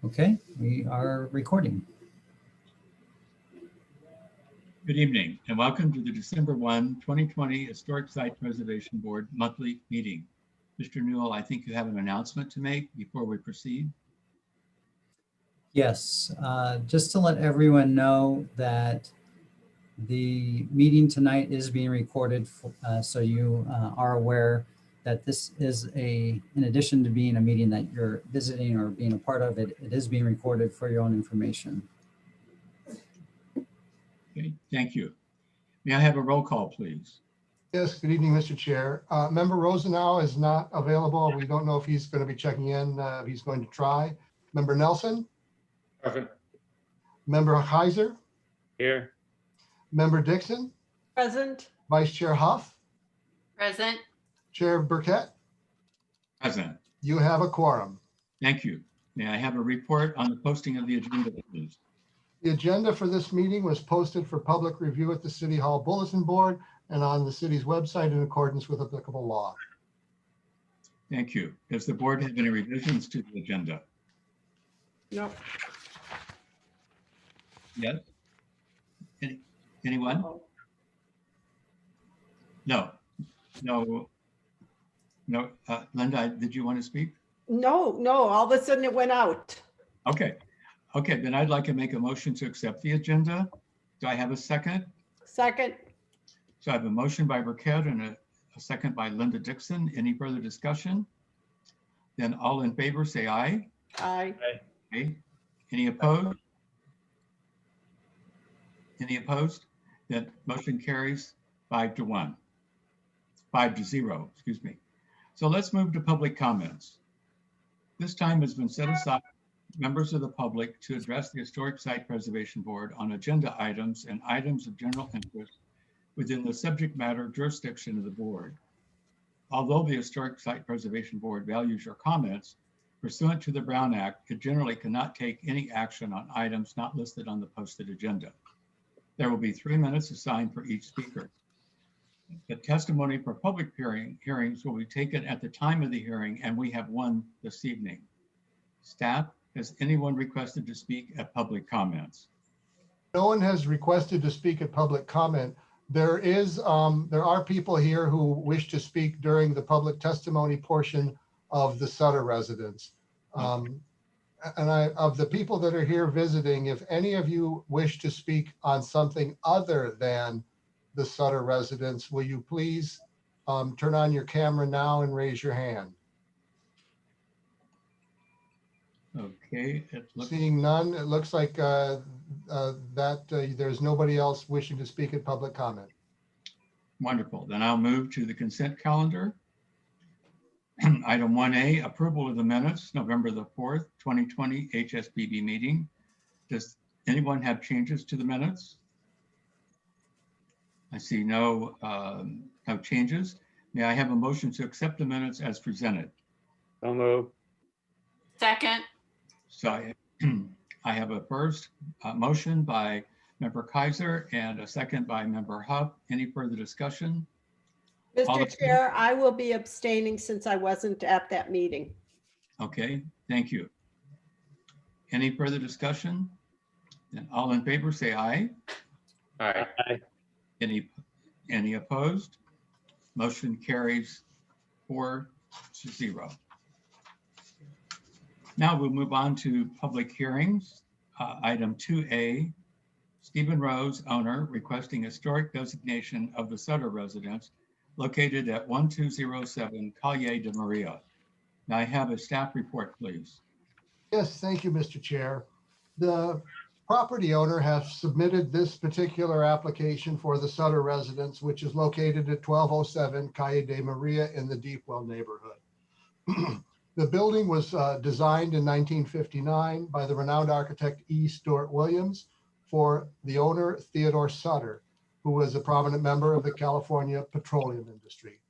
Okay, we are recording. Good evening and welcome to the December 1, 2020 Historic Site Preservation Board monthly meeting. Mr. Newell, I think you have an announcement to make before we proceed. Yes, just to let everyone know that the meeting tonight is being recorded, so you are aware that this is in addition to being a meeting that you're visiting or being a part of, it is being recorded for your own information. Okay, thank you. May I have a roll call, please? Yes, good evening, Mr. Chair. Member Rosenau is not available. We don't know if he's going to be checking in. If he's going to try. Member Nelson? Present. Member Heiser? Here. Member Dixon? Present. Vice Chair Huff? Present. Chair Burkett? Present. You have a quorum. Thank you. May I have a report on the posting of the agenda, please? The agenda for this meeting was posted for public review at the City Hall Bulletin Board and on the city's website in accordance with applicable law. Thank you. Does the board have any revisions to the agenda? No. Yes? Anyone? No. Linda, did you want to speak? No. All of a sudden it went out. Okay, then I'd like to make a motion to accept the agenda. Do I have a second? Second. So I have a motion by Burkett and a second by Linda Dixon. Any further discussion? Then all in favor say aye. Aye. Okay. Any opposed? Any opposed? That motion carries 5-1. 5-0, excuse me. So let's move to public comments. This time has been set aside for members of the public to address the Historic Site Preservation Board on agenda items and items of general interest within the subject matter jurisdiction of the board. Although the Historic Site Preservation Board values your comments, pursuant to the Brown Act, it generally cannot take any action on items not listed on the posted agenda. There will be 3 minutes assigned for each speaker. The testimony for public hearings will be taken at the time of the hearing, and we have one this evening. Staff, has anyone requested to speak at public comments? No one has requested to speak at public comment. There are people here who wish to speak during the public testimony portion of the Sutter residence. Of the people that are here visiting, if any of you wish to speak on something other than the Sutter residence, will you please turn on your camera now and raise your hand? Okay, Seeing none, it looks like there's nobody else wishing to speak at public comment. Wonderful. Then I'll move to the consent calendar. Item 1A, approval of the minutes, November the 4th, 2020 HSBB meeting. Does anyone have changes to the minutes? I see no changes. May I have a motion to accept the minutes as presented? So moved. Second. So I have a first motion by Member Kaiser and a second by Member Huff. Any further discussion? Mr. Chair, I will be abstaining since I wasn't at that meeting. Okay, thank you. Any further discussion? Then all in favor say aye. Aye. Any opposed? Motion carries 4-0. Now we'll move on to public hearings. Item 2A, Stephen Rose, owner, requesting historic designation of the Sutter residence located at 1207 Calle de Maria. Now I have a staff report, please. Yes, thank you, Mr. Chair. The property owner has submitted this particular application for the Sutter residence, which is located at 1207 Calle de Maria in the Deepwell neighborhood. The building was designed in 1959 by the renowned architect E. Stuart Williams for the owner, Theodore Sutter, who was a prominent member of the California petroleum industry.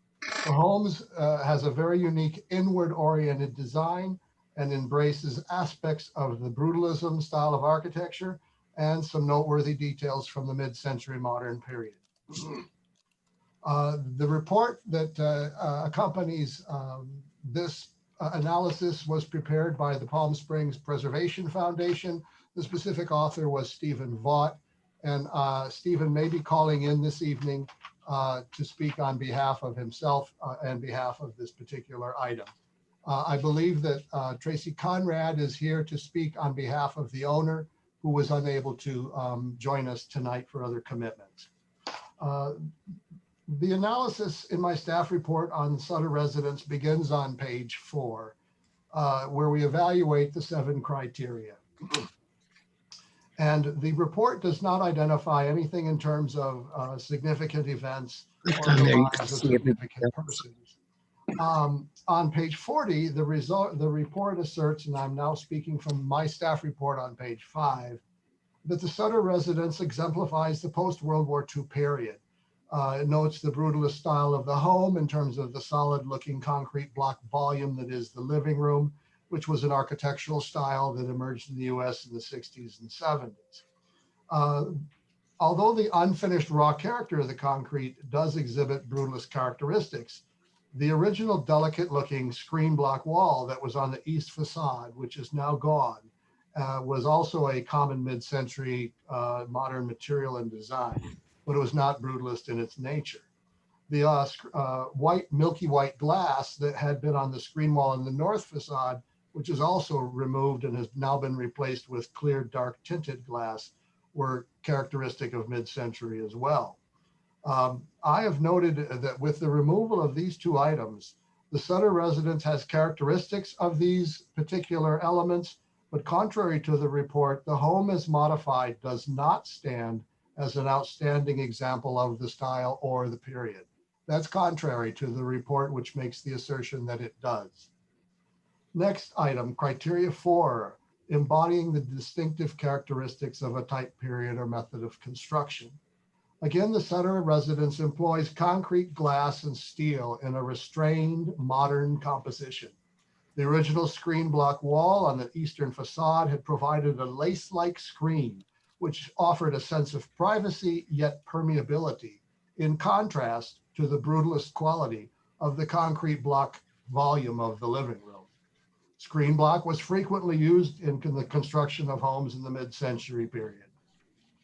The homes has a very unique inward-oriented design and embraces aspects of the brutalism style of architecture and some noteworthy details from the mid-century modern period. The report that accompanies this analysis was prepared by the Palm Springs Preservation Foundation. The specific author was Stephen Vaught, and Stephen may be calling in this evening to speak on behalf of himself and behalf of this particular item. I believe that Tracy Conrad is here to speak on behalf of the owner, who was unable to join us tonight for other commitments. The analysis in my staff report on Sutter residence begins on page 4, where we evaluate the 7 criteria. And the report does not identify anything in terms of significant events or the lives of significant persons. On page 40, the report asserts, and I'm now speaking from my staff report on page 5, that the Sutter residence exemplifies the post-World War II period. It notes the brutalist style of the home in terms of the solid-looking concrete block volume that is the living room, which was an architectural style that emerged in the US in the 60s and 70s. Although the unfinished raw character of the concrete does exhibit brutalist characteristics, the original delicate-looking screen block wall that was on the east facade, which is now gone, was also a common mid-century modern material and design, but it was not brutalist in its nature. The milky white glass that had been on the screen wall in the north facade, which is also removed and has now been replaced with clear, dark tinted glass, were characteristic of mid-century as well. I have noted that with the removal of these 2 items, the Sutter residence has characteristics of these particular elements, but contrary to the report, the home as modified does not stand as an outstanding example of the style or the period. That's contrary to the report, which makes the assertion that it does. Next item, criteria 4, embodying the distinctive characteristics of a type, period, or method of construction. Again, the Sutter residence employs concrete, glass, and steel in a restrained modern composition. The original screen block wall on the eastern facade had provided a lace-like screen, which offered a sense of privacy yet permeability, in contrast to the brutalist quality of the concrete block volume of the living room. Screen block was frequently used in the construction of homes in the mid-century period.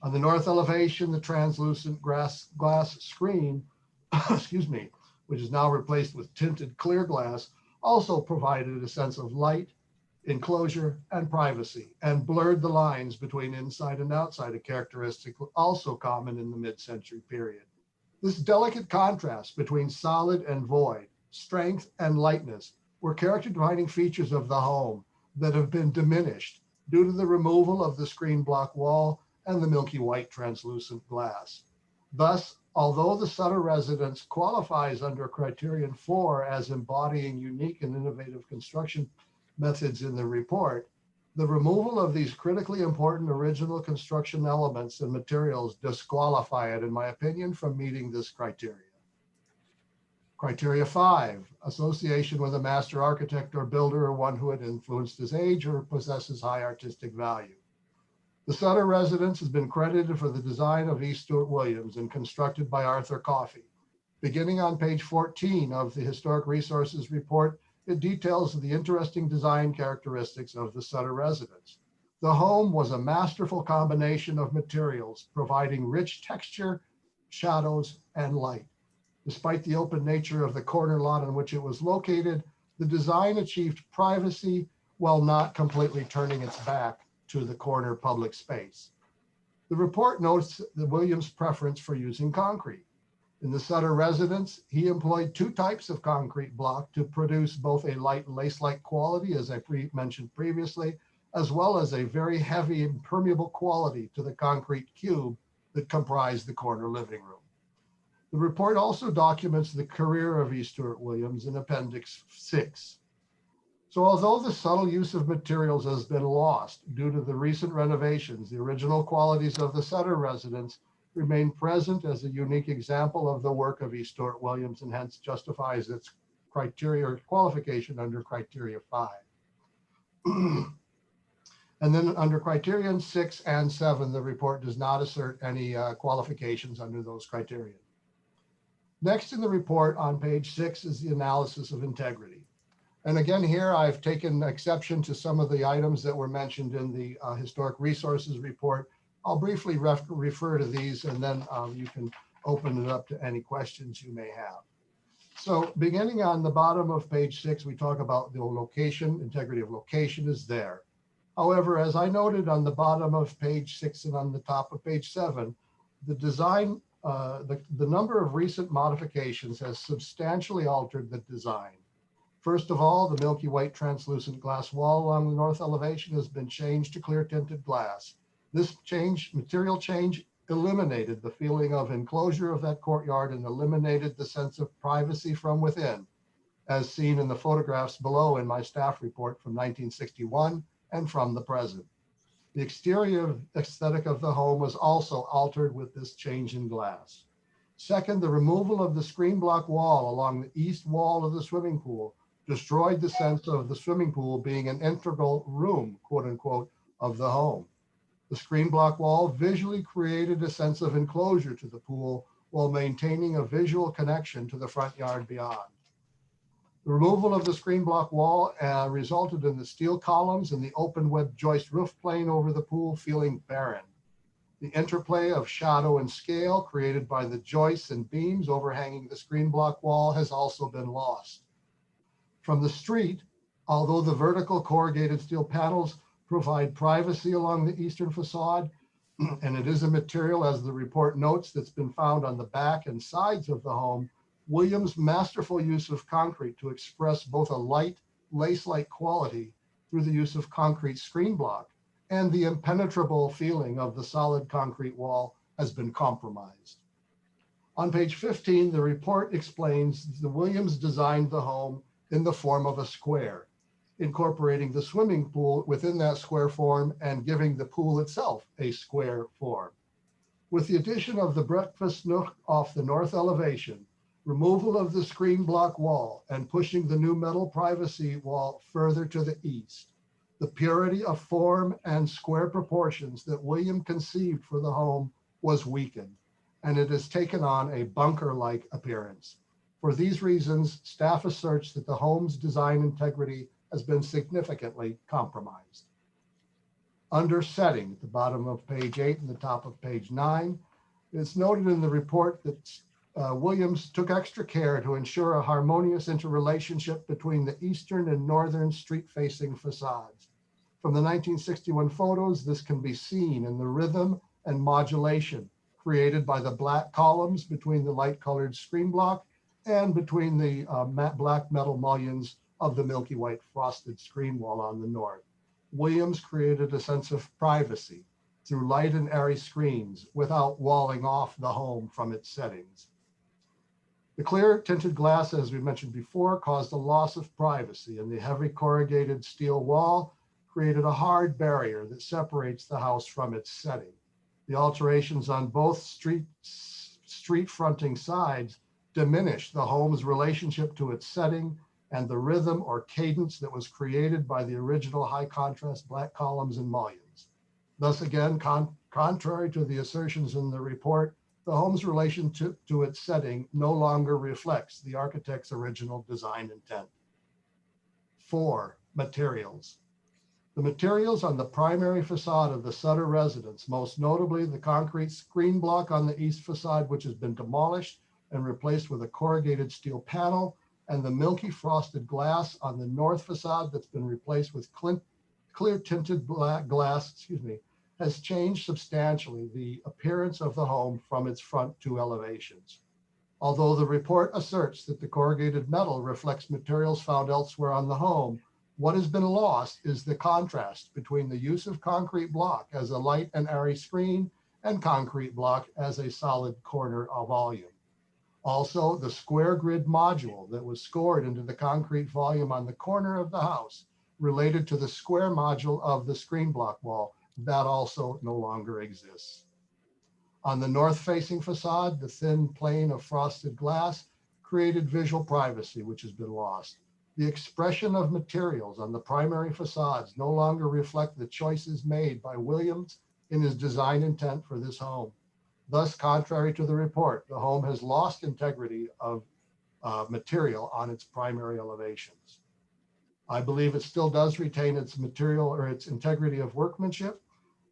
On the north elevation, the translucent glass screen, excuse me, which is now replaced with tinted clear glass, also provided a sense of light, enclosure, and privacy, and blurred the lines between inside and outside, a characteristic also common in the mid-century period. This delicate contrast between solid and void, strength and lightness, were character-defining features of the home that have been diminished due to the removal of the screen block wall and the milky white translucent glass. Thus, although the Sutter residence qualifies under criterion 4 as embodying unique and innovative construction methods in the report, the removal of these critically important original construction elements and materials disqualify it, in my opinion, from meeting this criteria. Criteria 5, association with a master architect or builder or one who had influenced his age or possesses high artistic value. The Sutter residence has been credited for the design of E. Stewart Williams and constructed by Arthur Coffey. Beginning on page 14 of the Historic Resources report, it details the interesting design characteristics of the Sutter residence. The home was a masterful combination of materials, providing rich texture, shadows, and light. Despite the open nature of the corner lot on which it was located, the design achieved privacy while not completely turning its back to the corner public space. The report notes the Williams' preference for using concrete. In the Sutter residence, he employed 2 types of concrete block to produce both a light lace-like quality, as I mentioned previously, as well as a very heavy and permeable quality to the concrete cube that comprised the corner living room. The report also documents the career of E. Stewart Williams in Appendix 6. So although the subtle use of materials has been lost due to the recent renovations, the original qualities of the Sutter residence remain present as a unique example of the work of E. Stewart Williams, and hence justifies its criteria or qualification under criteria 5. And then under criterion 6 and 7, the report does not assert any qualifications under those criteria. Next in the report on page 6 is the analysis of integrity. And again, here I've taken exception to some of the items that were mentioned in the Historic Resources report. I'll briefly refer to these, and then you can open it up to any questions you may have. So beginning on the bottom of page 6, we talk about the location, integrity of location is there. However, as I noted on the bottom of page 6 and on the top of page 7, the design, the number of recent modifications has substantially altered the design. First of all, the milky white translucent glass wall along the north elevation has been changed to clear tinted glass. This material change eliminated the feeling of enclosure of that courtyard and eliminated the sense of privacy from within, as seen in the photographs below in my staff report from 1961 and from the present. The exterior aesthetic of the home was also altered with this change in glass. Second, the removal of the screen block wall along the east wall of the swimming pool destroyed the sense of the swimming pool being an integral room, quote unquote, of the home. The screen block wall visually created a sense of enclosure to the pool while maintaining a visual connection to the front yard beyond. The removal of the screen block wall resulted in the steel columns and the open web joist roof plane over the pool feeling barren. The interplay of shadow and scale created by the joists and beams overhanging the screen block wall has also been lost. From the street, although the vertical corrugated steel panels provide privacy along the eastern facade, and it is a material, as the report notes, that's been found on the back and sides of the home, Williams' masterful use of concrete to express both a light, lace-like quality through the use of concrete screen block and the impenetrable feeling of the solid concrete wall has been compromised. On page 15, the report explains the Williams designed the home in the form of a square, incorporating the swimming pool within that square form and giving the pool itself a square form. With the addition of the breakfast nook off the north elevation, removal of the screen block wall, and pushing the new metal privacy wall further to the east, the purity of form and square proportions that William conceived for the home was weakened, and it has taken on a bunker-like appearance. For these reasons, staff asserts that the home's design integrity has been significantly compromised. Under setting, at the bottom of page 8 and the top of page 9, it's noted in the report that Williams took extra care to ensure a harmonious interrelationship between the eastern and northern street-facing facades. From the 1961 photos, this can be seen in the rhythm and modulation created by the black columns between the light-colored screen block and between the black metal mullions of the milky white frosted screen wall on the north. Williams created a sense of privacy through light and airy screens without walling off the home from its settings. The clear tinted glass, as we mentioned before, caused a loss of privacy, and the heavy corrugated steel wall created a hard barrier that separates the house from its setting. The alterations on both street fronting sides diminished the home's relationship to its setting and the rhythm or cadence that was created by the original high contrast black columns and mullions. Thus again, contrary to the assertions in the report, the home's relation to its setting no longer reflects the architect's original design intent. 4, materials. The materials on the primary facade of the Sutter residence, most notably the concrete screen block on the east facade, which has been demolished and replaced with a corrugated steel panel, and the milky frosted glass on the north facade that's been replaced with clear tinted black glass, has changed substantially the appearance of the home from its front 2 elevations. Although the report asserts that the corrugated metal reflects materials found elsewhere on the home, what has been lost is the contrast between the use of concrete block as a light and airy screen and concrete block as a solid corner of volume. Also, the square grid module that was scored into the concrete volume on the corner of the house related to the square module of the screen block wall, that also no longer exists. On the north-facing facade, the thin plane of frosted glass created visual privacy, which has been lost. The expression of materials on the primary facades no longer reflect the choices made by Williams in his design intent for this home. Thus, contrary to the report, the home has lost integrity of material on its primary elevations. I believe it still does retain its material or its integrity of workmanship.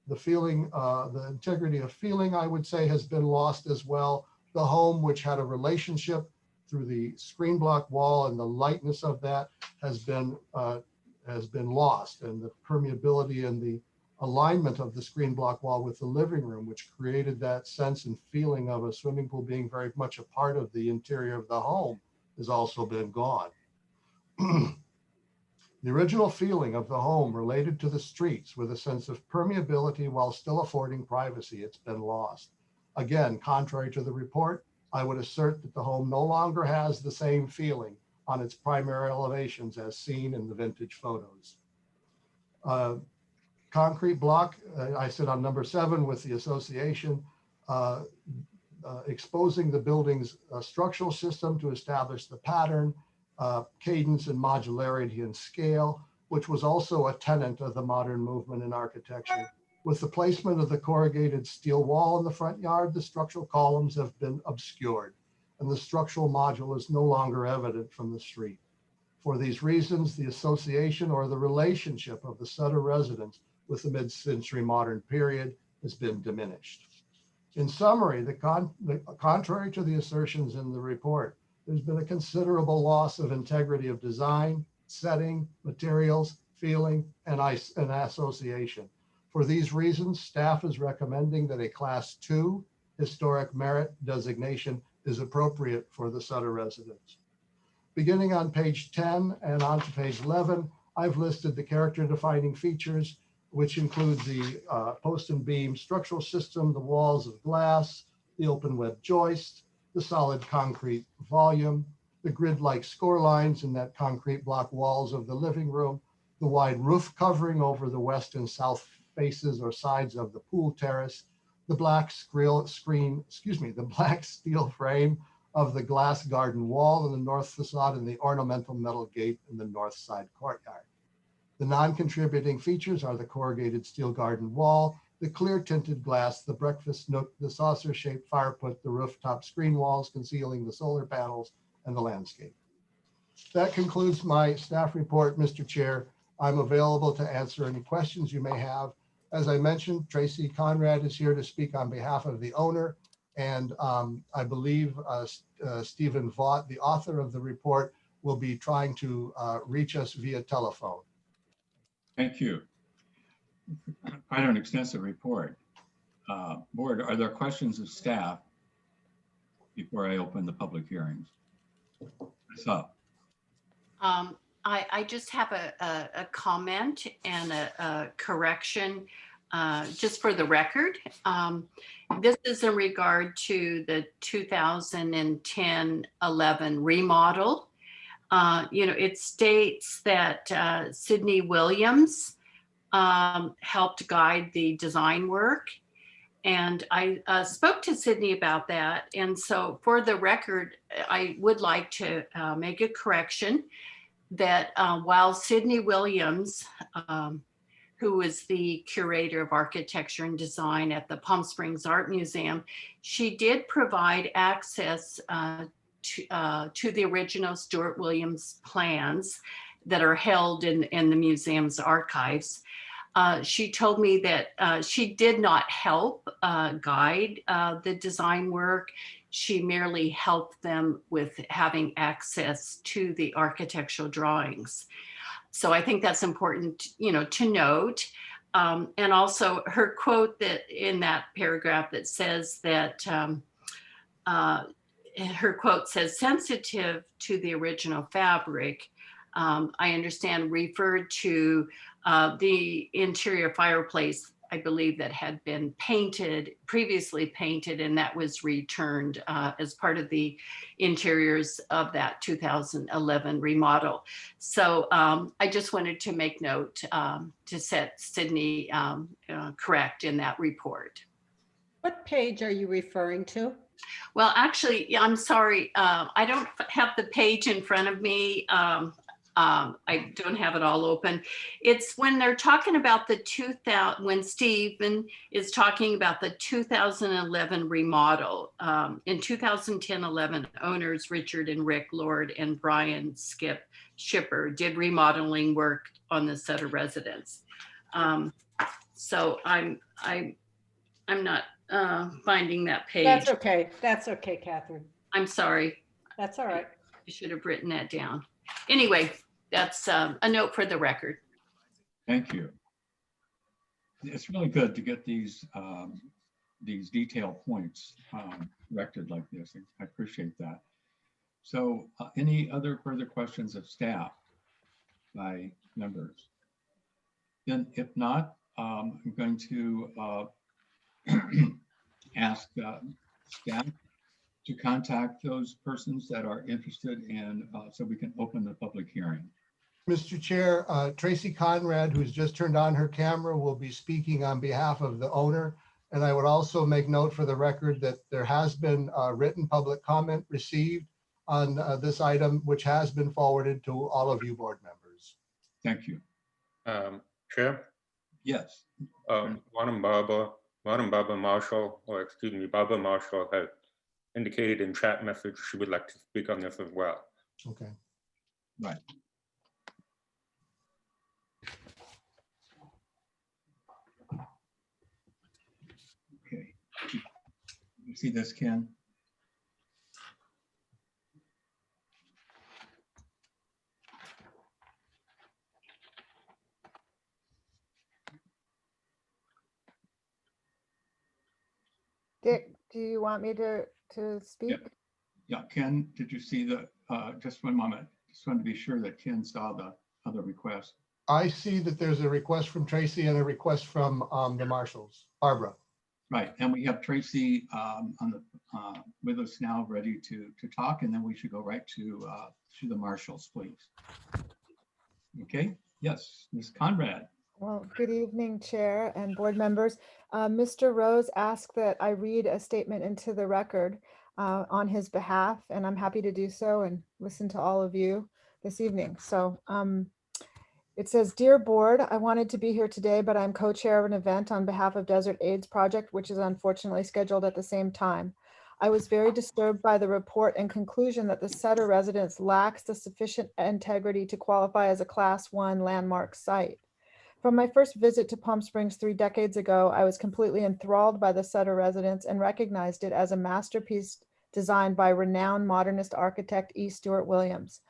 The feeling, the integrity of feeling, I would say, has been lost as well. The home, which had a relationship through the screen block wall and the lightness of that has been lost, and the permeability and the alignment of the screen block wall with the living room, which created that sense and feeling of a swimming pool being very much a part of the interior of the home, has also been gone. The original feeling of the home related to the streets with a sense of permeability while still affording privacy, it's been lost. Again, contrary to the report, I would assert that the home no longer has the same feeling on its primary elevations as seen in the vintage photos. Concrete block, I sit on number 7 with the association, exposing the building's structural system to establish the pattern, cadence and modularity and scale, which was also a tenet of the modern movement in architecture. With the placement of the corrugated steel wall in the front yard, the structural columns have been obscured, and the structural module is no longer evident from the street. For these reasons, the association or the relationship of the Sutter residents with the mid-century modern period has been diminished. In summary, contrary to the assertions in the report, there's been a considerable loss of integrity of design, setting, materials, feeling, and association. For these reasons, staff is recommending that a Class 2 historic merit designation is appropriate for the Sutter residents. Beginning on page 10 and on to page 11, I've listed the character defining features, which include the post and beam structural system, the walls of glass, the open web joist, the solid concrete volume, the grid-like score lines in that concrete block walls of the living room, the wide roof covering over the west and south faces or sides of the pool terrace, the black steel frame of the glass garden wall in the north facade, and the ornamental metal gate in the north side courtyard. The non-contributing features are the corrugated steel garden wall, the clear tinted glass, the breakfast nook, the saucer-shaped fire pit, the rooftop screen walls concealing the solar panels, and the landscape. That concludes my staff report, Mr. Chair. I'm available to answer any questions you may have. As I mentioned, Tracy Conrad is here to speak on behalf of the owner, and I believe Stephen Vaught, the author of the report, will be trying to reach us via telephone. Thank you. Quite an extensive report. Board, are there questions of staff before I open the public hearings? What's up? I just have a comment and a correction, just for the record. This is in regard to the 2010-11 remodel. It states that Sydney Williams helped guide the design work. And I spoke to Sydney about that. And so for the record, I would like to make a correction that while Sydney Williams, who is the curator of architecture and design at the Palm Springs Art Museum, she did provide access to the original Stuart Williams plans that are held in the museum's archives. She told me that she did not help guide the design work. She merely helped them with having access to the architectural drawings. So I think that's important, to note. And also her quote that in that paragraph that says that her quote says, sensitive to the original fabric, I understand referred to the interior fireplace, I believe, that had been previously painted, and that was returned as part of the interiors of that 2011 remodel. So I just wanted to make note to set Sydney correct in that report. What page are you referring to? Well, actually, I'm sorry. I don't have the page in front of me. I don't have it all open. It's when they're talking about the when Stephen is talking about the 2011 remodel. In 2010-11, owners Richard and Rick Lord and Brian Skip Shipper did remodeling work on the Sutter residence. So I'm not finding that page. That's okay. That's okay, Catherine. I'm sorry. That's all right. I should have written that down. Anyway, that's a note for the record. Thank you. It's really good to get these detailed points corrected like this. I appreciate that. So any other further questions of staff by members? Then if not, I'm going to ask staff to contact those persons that are interested in, so we can open the public hearing. Mr. Chair, Tracy Conrad, who's just turned on her camera, will be speaking on behalf of the owner. And I would also make note for the record that there has been a written public comment received on this item, which has been forwarded to all of you board members. Thank you. Chair, Yes. Madam Barbara Marshall, or excuse me, Barbara Marshall had indicated in chat message she would like to speak on this as well. Okay. Right. Okay. You see this, Ken? Dick, do you want me to speak? Yeah, Ken, did you see the, just one moment. Just wanted to be sure that Ken saw the other request. I see that there's a request from Tracy and a request from the marshals. Barbara. Right, and we have Tracy with us now, ready to talk, and then we should go right to the marshals, please. Okay, yes, Ms. Conrad. Well, good evening, Chair and board members. Mr. Rose asked that I read a statement into the record on his behalf, and I'm happy to do so and listen to all of you this evening. So it says, "Dear Board, I wanted to be here today, but I'm co-chair of an event on behalf of Desert AIDS Project, which is unfortunately scheduled at the same time. I was very disturbed by the report and conclusion that the Sutter residence lacks the sufficient integrity to qualify as a Class 1 landmark site. From my first visit to Palm Springs 3 decades ago, I was completely enthralled by the Sutter residence and recognized it as a masterpiece designed by renowned modernist architect E. Stuart Williams.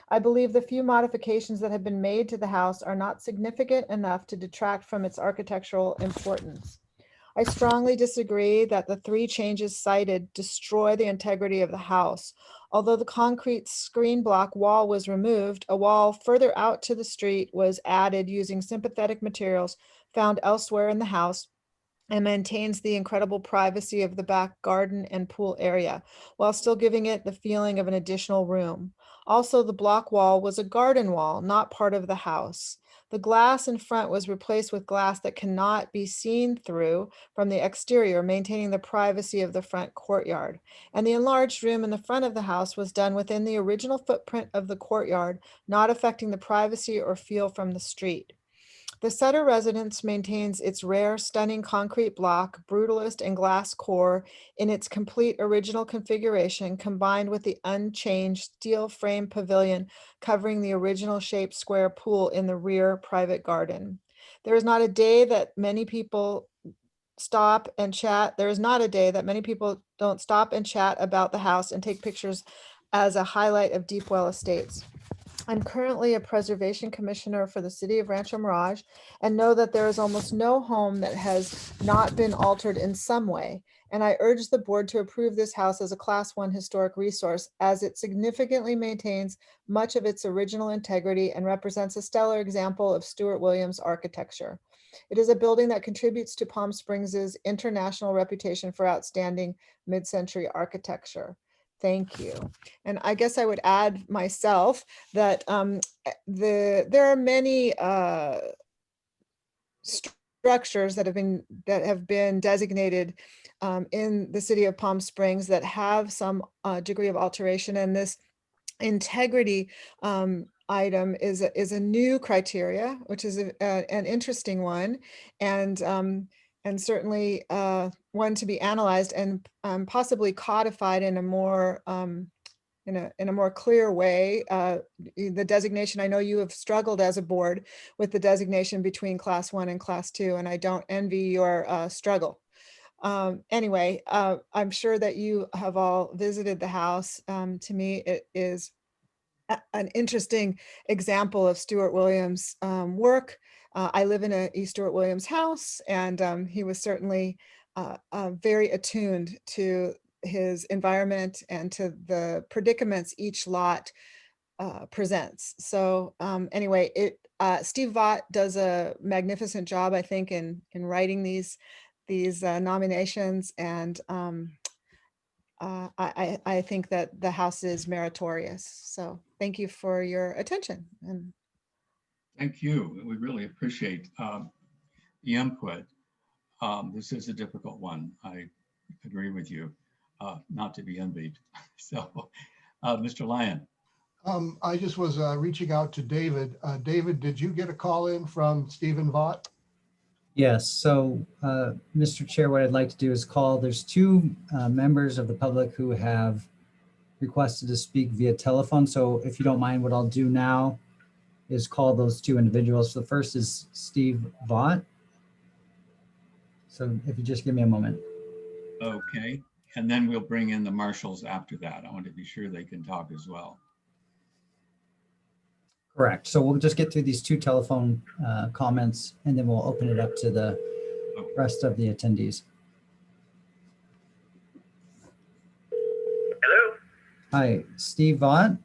I believe the few modifications that have been made to the house are not significant enough to detract from its architectural importance. I strongly disagree that the 3 changes cited destroy the integrity of the house. Although the concrete screen block wall was removed, a wall further out to the street was added using sympathetic materials found elsewhere in the house and maintains the incredible privacy of the back garden and pool area, while still giving it the feeling of an additional room. Also, the block wall was a garden wall, not part of the house. The glass in front was replaced with glass that cannot be seen through from the exterior, maintaining the privacy of the front courtyard. And the enlarged room in the front of the house was done within the original footprint of the courtyard, not affecting the privacy or feel from the street. The Sutter residence maintains its rare, stunning concrete block, brutalist and glass core in its complete original configuration, combined with the unchanged steel frame pavilion covering the original shaped square pool in the rear private garden. There is not a day that many people stop and chat. There is not a day that many people don't stop and chat about the house and take pictures as a highlight of Deepwell Estates. I'm currently a preservation commissioner for the city of Rancho Mirage and know that there is almost no home that has not been altered in some way. And I urge the board to approve this house as a Class 1 historic resource, as it significantly maintains much of its original integrity and represents a stellar example of Stuart Williams architecture. It is a building that contributes to Palm Springs' international reputation for outstanding mid-century architecture. Thank you. And I guess I would add myself that there are many structures that have been designated in the city of Palm Springs that have some degree of alteration, and this integrity item is a new criteria, which is an interesting one, and certainly one to be analyzed and possibly codified in a more in a more clear way. The designation, I know you have struggled as a board with the designation between class 1 and class 2, and I don't envy your struggle. Anyway, I'm sure that you have all visited the house. To me, it is an interesting example of Stuart Williams' work. I live in a E. Stuart Williams house, and he was certainly very attuned to his environment and to the predicaments each lot presents. So anyway, Steve Vaught does a magnificent job, I think, in writing these nominations, and I think that the House is meritorious. So thank you for your attention. And Thank you. We really appreciate the input. This is a difficult one. I agree with you, not to be envied. So, Mr. Lyon. I just was reaching out to David. David, did you get a call in from Stephen Vaught? Yes, so Mr. Chair, what I'd like to do is call, there's two members of the public who have requested to speak via telephone. So if you don't mind, what I'll do now is call those two individuals. The first is Steve Vaught. So if you just give me a moment. Okay, and then we'll bring in the marshals after that. I want to be sure they can talk as well. Correct. So we'll just get through these two telephone comments, and then we'll open it up to the rest of the attendees. Hello? Hi, Steve Vaught.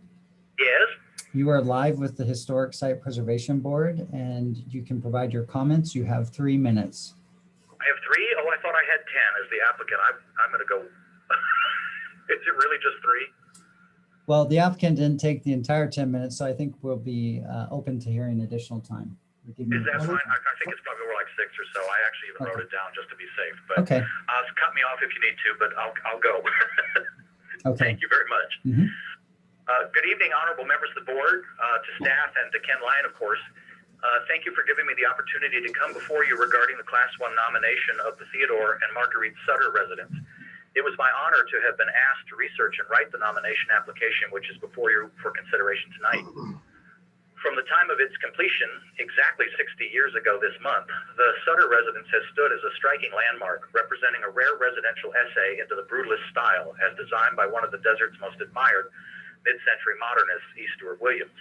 Yes? You are live with the Historic Site Preservation Board, and you can provide your comments. You have 3 minutes. I have 3? Oh, I thought I had 10 as the applicant. I'm going to go. Is it really just 3? Well, the applicant didn't take the entire 10 minutes, so I think we'll be open to hearing additional time. Is that fine? I think it's probably more like 6 or so. I actually even wrote it down just to be safe. But Okay. cut me off if you need to, but I'll go. Okay. Thank you very much. Mhm. Good evening, honorable members of the board, to staff, and to Ken Lyon, of course. Thank you for giving me the opportunity to come before you regarding the Class 1 nomination of the Theodore and Marguerite Sutter residents. It was my honor to have been asked to research and write the nomination application, which is before you for consideration tonight. From the time of its completion, exactly 60 years ago this month, the Sutter residence has stood as a striking landmark, representing a rare residential essay into the brutalist style, as designed by one of the desert's most admired mid-century modernists, E. Stuart Williams.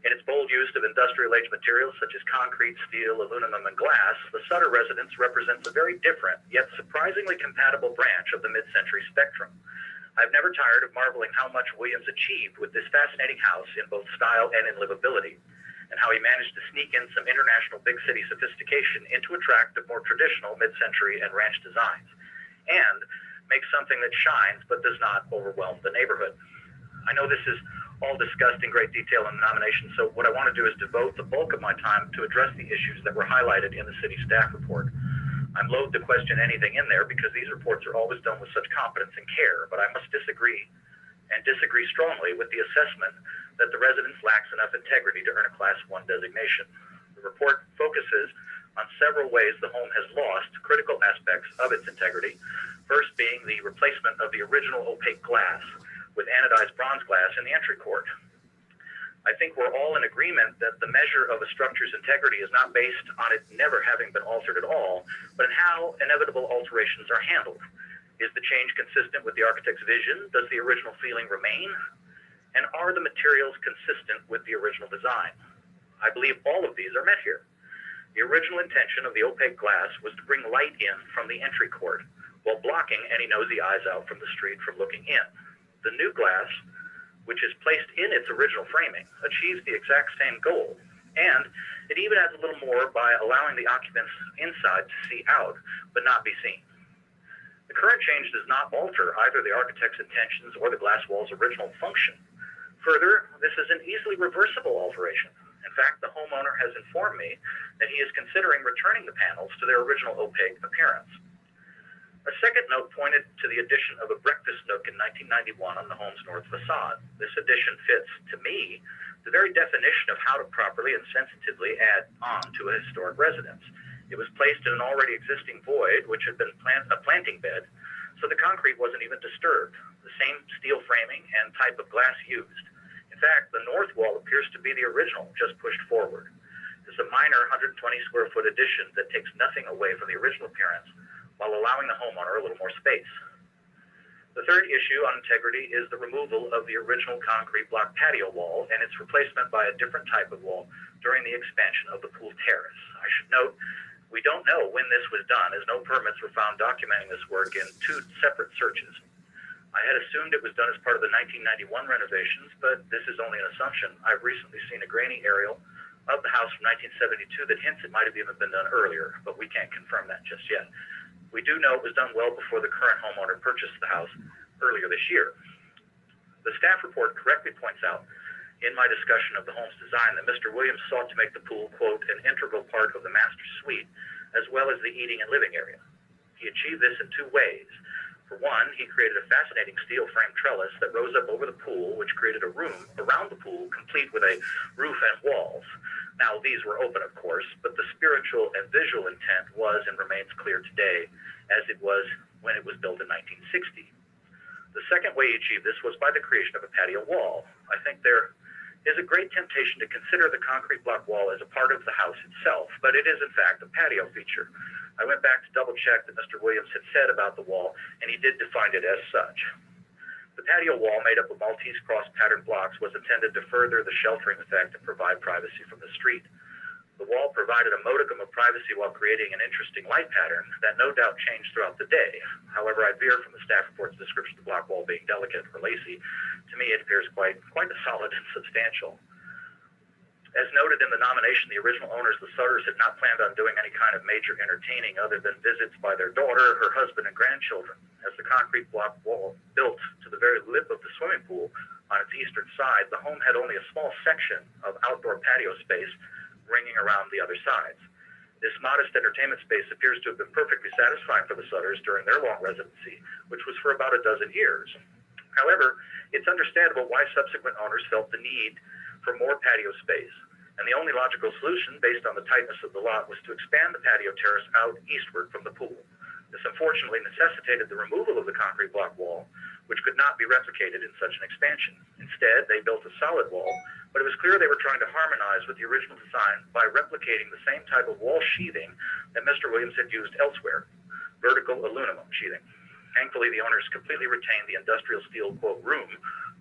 In its bold use of industrial-age materials such as concrete, steel, aluminum, and glass, the Sutter residence represents a very different, yet surprisingly compatible branch of the mid-century spectrum. I've never tired of marveling how much Williams achieved with this fascinating house in both style and in livability, and how he managed to sneak in some international big city sophistication into a tract of more traditional mid-century and ranch designs, and make something that shines but does not overwhelm the neighborhood. I know this is all discussed in great detail in the nomination, so what I want to do is devote the bulk of my time to address the issues that were highlighted in the city staff report. I'm loath to question anything in there because these reports are always done with such competence and care, but I must disagree, and disagree strongly with the assessment that the residence lacks enough integrity to earn a Class 1 designation. The report focuses on several ways the home has lost critical aspects of its integrity, first being the replacement of the original opaque glass with anodized bronze glass in the entry court. I think we're all in agreement that the measure of a structure's integrity is not based on it never having been altered at all, but in how inevitable alterations are handled. Is the change consistent with the architect's vision? Does the original feeling remain? And are the materials consistent with the original design? I believe all of these are met here. The original intention of the opaque glass was to bring light in from the entry court, while blocking any nosy eyes out from the street from looking in. The new glass, which is placed in its original framing, achieves the exact same goal, and it even adds a little more by allowing the occupants inside to see out, but not be seen. The current change does not alter either the architect's intentions or the glass wall's original function. Further, this is an easily reversible alteration. In fact, the homeowner has informed me that he is considering returning the panels to their original opaque appearance. A second note pointed to the addition of a breakfast nook in 1991 on the home's north facade. This addition fits, to me, the very definition of how to properly and sensitively add on to a historic residence. It was placed in an already existing void, which had been a planting bed, so the concrete wasn't even disturbed. The same steel framing and type of glass used. In fact, the north wall appears to be the original, just pushed forward. It's a minor 120 square foot addition that takes nothing away from the original appearance while allowing the homeowner a little more space. The third issue on integrity is the removal of the original concrete block patio wall and its replacement by a different type of wall during the expansion of the pool terrace. I should note, we don't know when this was done, as no permits were found documenting this work in 2 separate searches. I had assumed it was done as part of the 1991 renovations, but this is only an assumption. I've recently seen a grainy aerial of the house from 1972 that hints it might have even been done earlier, but we can't confirm that just yet. We do know it was done well before the current homeowner purchased the house earlier this year. The staff report correctly points out in my discussion of the home's design that Mr. Williams sought to make the pool, quote, an integral part of the master suite, as well as the eating and living area. He achieved this in 2 ways. For one, he created a fascinating steel frame trellis that rose up over the pool, which created a room around the pool, complete with a roof and walls. Now, these were open, of course, but the spiritual and visual intent was and remains clear today, as it was when it was built in 1960. The second way he achieved this was by the creation of a patio wall. I think there is a great temptation to consider the concrete block wall as a part of the house itself, but it is in fact a patio feature. I went back to double check that Mr. Williams had said about the wall, and he did define it as such. The patio wall, made up of Maltese cross pattern blocks, was intended to further the sheltering effect and provide privacy from the street. The wall provided a modicum of privacy while creating an interesting light pattern that no doubt changed throughout the day. However, I veer from the staff report's description of the block wall being delicate or lacy. To me, it appears quite solid and substantial. As noted in the nomination, the original owners, the Sutters, had not planned on doing any kind of major entertaining other than visits by their daughter, her husband, and grandchildren. As the concrete block wall built to the very lip of the swimming pool on its eastern side, the home had only a small section of outdoor patio space ringing around the other sides. This modest entertainment space appears to have been perfectly satisfying for the Sutters during their long residency, which was for about a dozen years. However, it's understandable why subsequent owners felt the need for more patio space, and the only logical solution based on the tightness of the lot was to expand the patio terrace out eastward from the pool. This unfortunately necessitated the removal of the concrete block wall, which could not be replicated in such an expansion. Instead, they built a solid wall, but it was clear they were trying to harmonize with the original design by replicating the same type of wall sheathing that Mr. Williams had used elsewhere, vertical aluminum sheathing. Thankfully, the owners completely retained the industrial steel, quote, room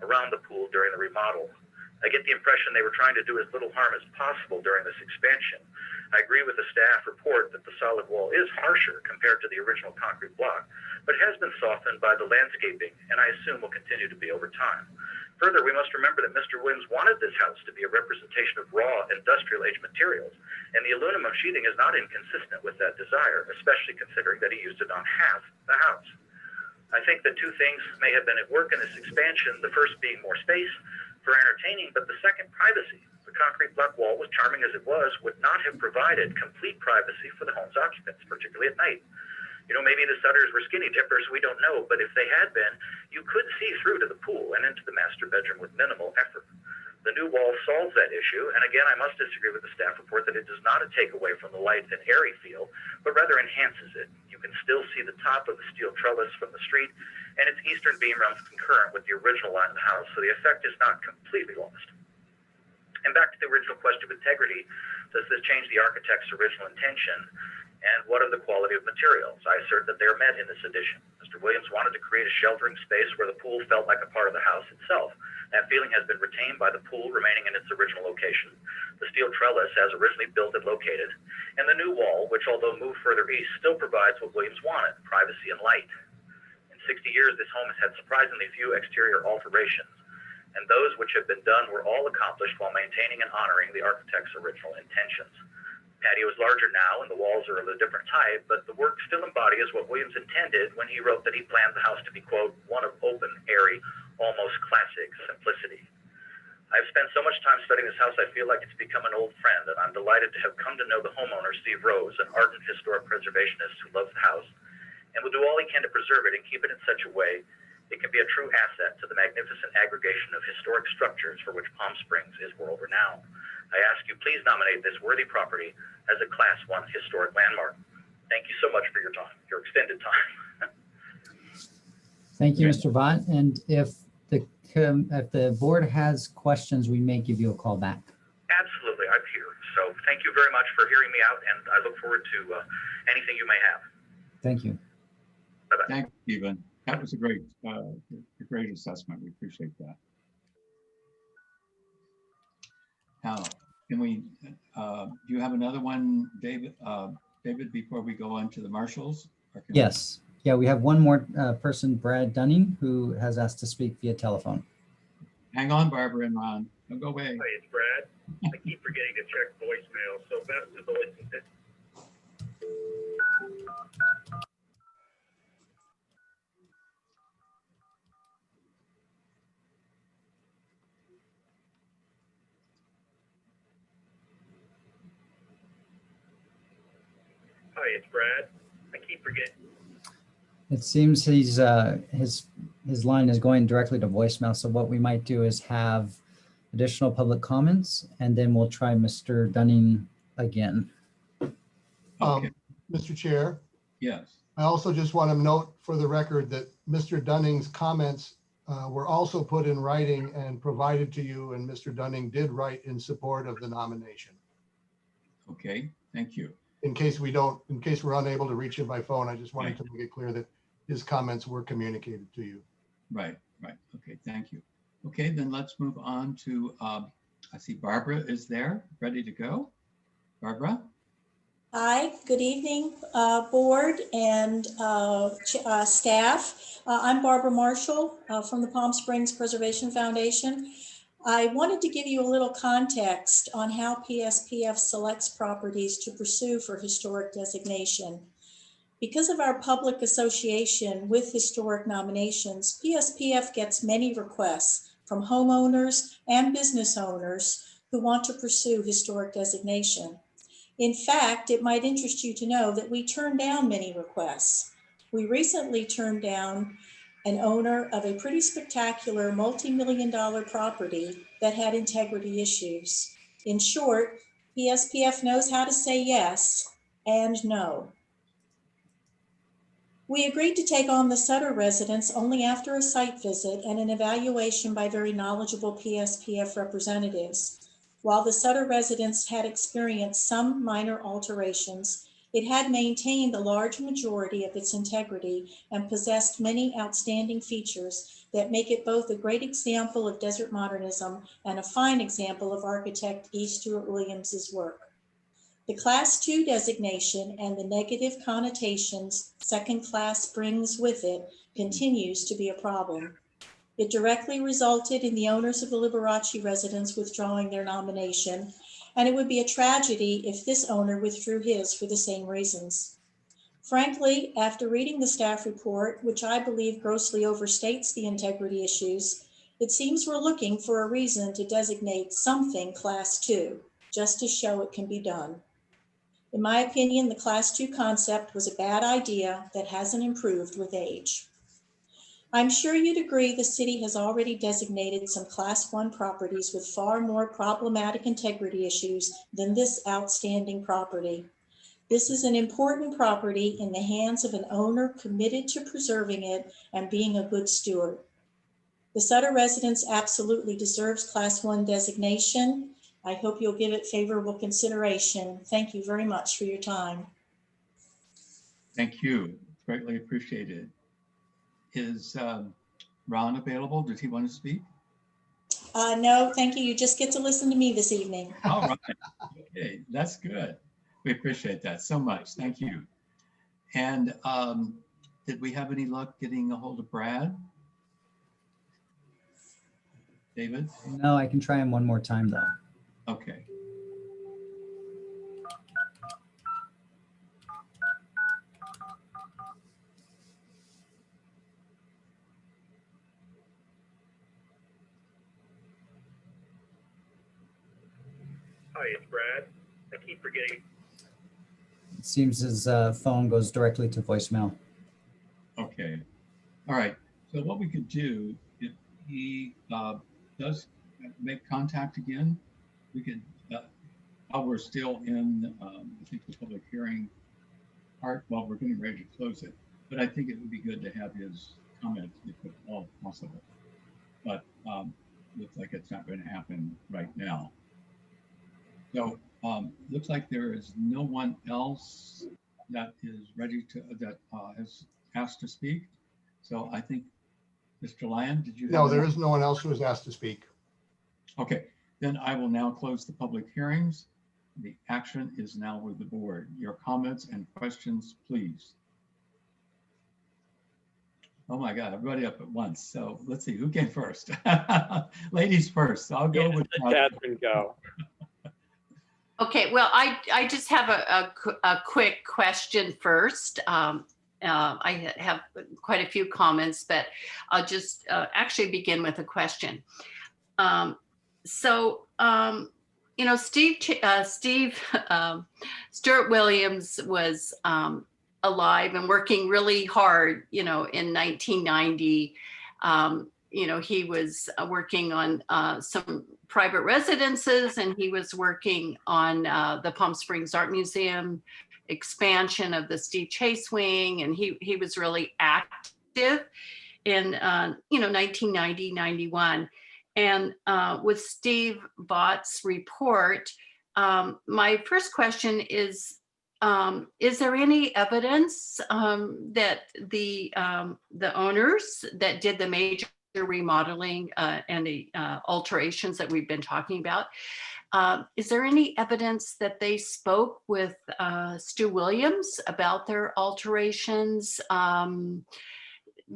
around the pool during the remodel. I get the impression they were trying to do as little harm as possible during this expansion. I agree with the staff report that the solid wall is harsher compared to the original concrete block, but has been softened by the landscaping, and I assume will continue to be over time. Further, we must remember that Mr. Williams wanted this house to be a representation of raw industrial age materials, and the aluminum sheathing is not inconsistent with that desire, especially considering that he used it on half the house. I think that 2 things may have been at work in this expansion, the first being more space for entertaining, but the second, privacy. The concrete block wall, as charming as it was, would not have provided complete privacy for the home's occupants, particularly at night. You know, maybe the Sutters were skinny dippers, we don't know, but if they had been, you could see through to the pool and into the master bedroom with minimal effort. The new wall solves that issue, and again, I must disagree with the staff report that it does not take away from the light and airy feel, but rather enhances it. You can still see the top of the steel trellis from the street, and its eastern beam runs concurrent with the original line of the house, so the effect is not completely lost. And back to the original question of integrity, does this change the architect's original intention? And what of the quality of materials? I assert that they are met in this addition. Mr. Williams wanted to create a sheltering space where the pool felt like a part of the house itself. That feeling has been retained by the pool remaining in its original location, the steel trellis as originally built and located, and the new wall, which although moved further east, still provides what Williams wanted, privacy and light. In 60 years, this home has had surprisingly few exterior alterations, and those which have been done were all accomplished while maintaining and honoring the architect's original intentions. The patio is larger now and the walls are of a different type, but the work still embodies what Williams intended when he wrote that he planned the house to be, quote, one of open, airy, almost classic simplicity. I've spent so much time studying this house, I feel like it's become an old friend, and I'm delighted to have come to know the homeowner, Steve Rose, an ardent historic preservationist who loves the house and will do all he can to preserve it and keep it in such a way it can be a true asset to the magnificent aggregation of historic structures for which Palm Springs is world-renowned. I ask you, please nominate this worthy property as a Class 1 historic landmark. Thank you so much for your time, your extended time. Thank you, Great. Mr. Vaught. And if the board has questions, we may give you a call back. Absolutely, I'm here. So thank you very much for hearing me out, and I look forward to anything you may have. Thank you. Bye-bye. Thank you, Stephen. That was a great assessment. We appreciate that. Now, can we, do you have another one, David, before we go on to the marshals? Or can we- Yes. Yeah, we have one more person, Brad Dunning, who has asked to speak via telephone. Hang on, Barbara and Ron. Don't go away. Hi, it's Brad. I keep forgetting to check voicemail, so best to listen to. Hi, it's Brad. I keep forgetting. It seems his line is going directly to voicemail. So what we might do is have additional public comments, and then we'll try Mr. Dunning again. Okay, Mr. Chair, yes. I also just want to note for the record that Mr. Dunning's comments were also put in writing and provided to you, and Mr. Dunning did write in support of the nomination. Okay, thank you. In case we're unable to reach him by phone, I just wanted to make it clear that his comments were communicated to you. Right. Okay, thank you. Okay, then let's move on to, I see Barbara is there, ready to go. Barbara? Hi, good evening, board and staff. I'm Barbara Marshall from the Palm Springs Preservation Foundation. I wanted to give you a little context on how PSPF selects properties to pursue for historic designation. Because of our public association with historic nominations, PSPF gets many requests from homeowners and business owners who want to pursue historic designation. In fact, it might interest you to know that we turn down many requests. We recently turned down an owner of a pretty spectacular multi-million-dollar property that had integrity issues. In short, PSPF knows how to say yes and no. We agreed to take on the Sutter residence only after a site visit and an evaluation by very knowledgeable PSPF representatives. While the Sutter residence had experienced some minor alterations, it had maintained the large majority of its integrity and possessed many outstanding features that make it both a great example of desert modernism and a fine example of architect E. Stuart Williams's work. The Class II designation and the negative connotations second class brings with it continues to be a problem. It directly resulted in the owners of the Liberace residence withdrawing their nomination, and it would be a tragedy if this owner withdrew his for the same reasons. Frankly, after reading the staff report, which I believe grossly overstates the integrity issues, it seems we're looking for a reason to designate something Class II, just to show it can be done. In my opinion, the Class II concept was a bad idea that hasn't improved with age. I'm sure you'd agree the city has already designated some Class I properties with far more problematic integrity issues than this outstanding property. This is an important property in the hands of an owner committed to preserving it and being a good steward. The Sutter residence absolutely deserves Class I designation. I hope you'll give it favorable consideration. Thank you very much for your time. Thank you. Greatly appreciated. Is Ron available? Does he want to speak? No, thank you. You just get to listen to me this evening. All right. Okay, that's good. We appreciate that so much. Thank you. And did we have any luck getting a hold of Brad? David? No, I can try him one more time though. Okay. Hi, it's Brad. I keep forgetting. It seems his phone goes directly to voicemail. Okay. All right. So what we could do, if he does make contact again, we could, while we're still in, I think the public hearing part, while we're getting ready to close it, but I think it would be good to have his comments if at all possible. But looks like it's not going to happen right now. So looks like there is no one else that is ready to, that has asked to speak. So I think, Mr. Lyon, did you? No, have there any- is no one else who has asked to speak. Okay, then I will now close the public hearings. The action is now with the board. Your comments and questions, please. Oh my God, everybody up at once. So let's see, who came first? Ladies first. I'll go with Catherine go. Okay, well, I just have a quick question first. I have quite a few comments, but I'll just actually begin with a question. You know, Stuart Williams was alive and working really hard, you know, in 1990. You know, he was working on some private residences, and he was working on the Palm Springs Art Museum expansion of the Steve Chase Wing, and he was really active in 1990, 91. And with Steve Bott's report, my first question is there any evidence that the owners that did the major remodeling and the alterations that we've been talking about, is there any evidence that they spoke with Stu Williams about their alterations?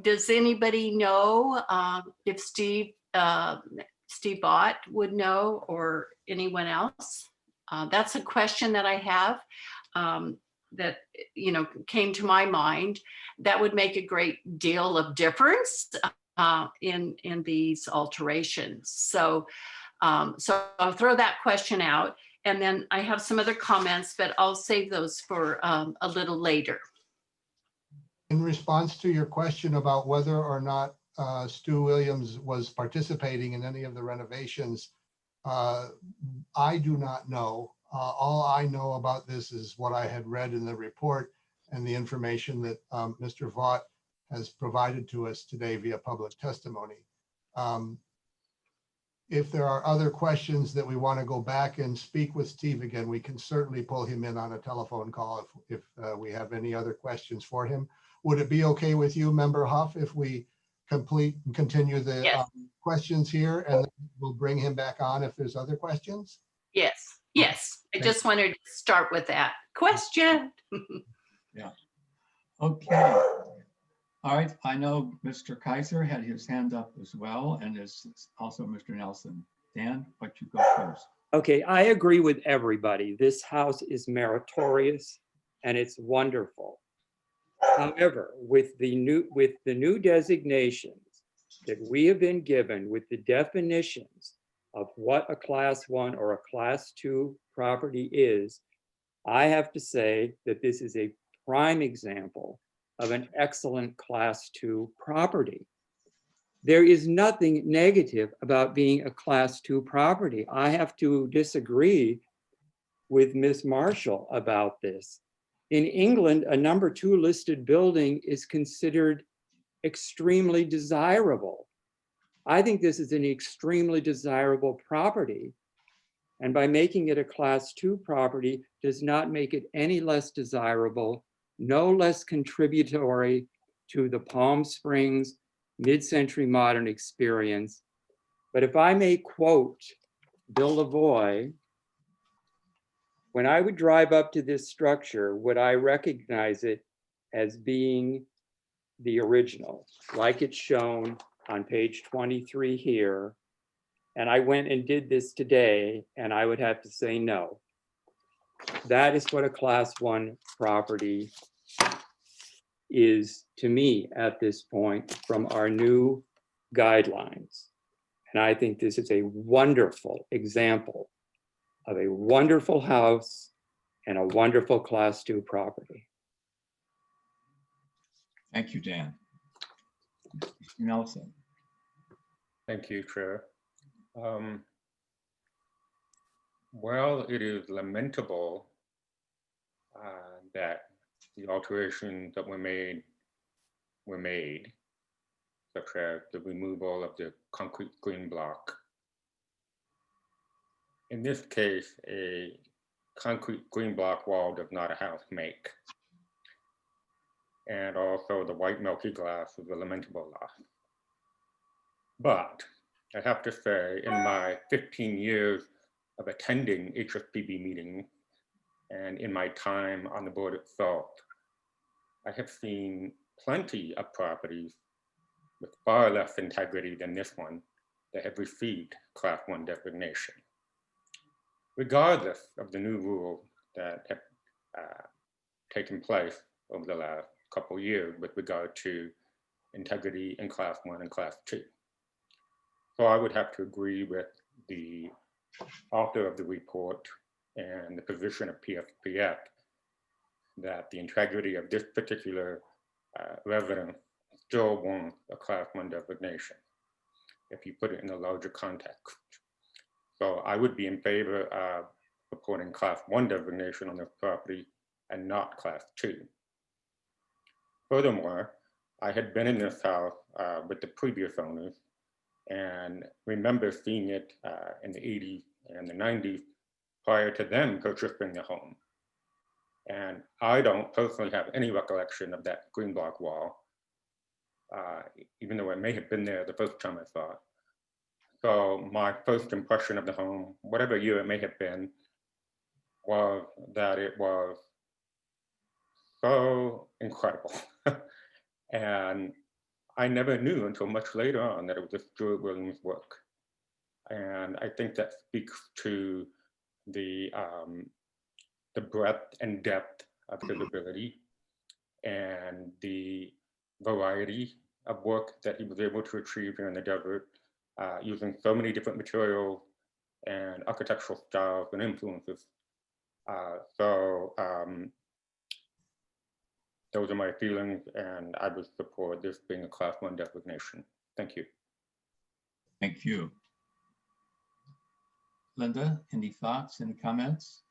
Does anybody know if Steve Bott would know, or anyone else? That's a question that I have that, you know, came to my mind. That would make a great deal of difference in these alterations. So I'll throw that question out, and then I have some other comments, but I'll save those for a little later. In response to your question about whether or not Stu Williams was participating in any of the renovations, I do not know. All I know about this is what I had read in the report and the information that Mr. Vaught has provided to us today via public testimony. If there are other questions that we want to go back and speak with Steve again, we can certainly pull him in on a telephone call if we have any other questions for him. Would it be okay with you, Member Huff, if we continue the Yes. questions here, and we'll bring him back on if there's other questions? Yes. I just wanted to start with that question. Okay. All right, I know Mr. Kaiser had his hand up as well, and is also Mr. Nelson. Dan, why don't you go first? Okay, I agree with everybody. This house is meritorious and it's wonderful. However, with the new designations that we have been given, with the definitions of what a class 1 or a class 2 property is, I have to say that this is a prime example of an excellent class 2 property. There is nothing negative about being a class 2 property. I have to disagree with Ms. Marshall about this. In England, a number 2 listed building is considered extremely desirable. I think this is an extremely desirable property. And by making it a class 2 property does not make it any less desirable, no less contributory to the Palm Springs mid-century modern experience. But if I may quote Bill Lavoie, when I would drive up to this structure, would I recognize it as being the original, like it's shown on page 23 here? And I went and did this today, and I would have to say no. That is what a class 1 property is to me at this point from our new guidelines. And I think this is a wonderful example of a wonderful house and a wonderful class 2 property. Thank you, Dan. Mr. Nelson. Thank you, Chair. Well, it is lamentable that the alterations that were made. such as the removal of the concrete green block. In this case, a concrete green block wall does not a house make. And also the white milky glass is a lamentable loss. But I have to say, in my 15 years of attending HSPB meetings and in my time on the board itself, I have seen plenty of properties with far less integrity than this one that have received Class 1 designation. Regardless of the new rules that have taken place over the last couple of years with regard to integrity in Class 1 and Class 2. So I would have to agree with the author of the report and the position of PSPF that the integrity of this particular residence still wants a Class 1 designation if you put it in a larger context. So I would be in favor of supporting Class 1 designation on this property and not Class 2. Furthermore, I had been in this house with the previous owners and remember seeing it in the 80s and the 90s prior to them purchasing the home. And I don't personally have any recollection of that green block wall, even though it may have been there the first time I saw it. So my first impression of the home, whatever year it may have been, was that it was so incredible. And I never knew until much later on that it was a Stuart Williams work. And I think that speaks to the breadth and depth of his ability and the variety of work that he was able to achieve here in the desert, using so many different materials and architectural styles and influences. Those are my feelings, and I would support this being a Class 1 designation. Thank you. Thank you. Linda, any thoughts, any comments?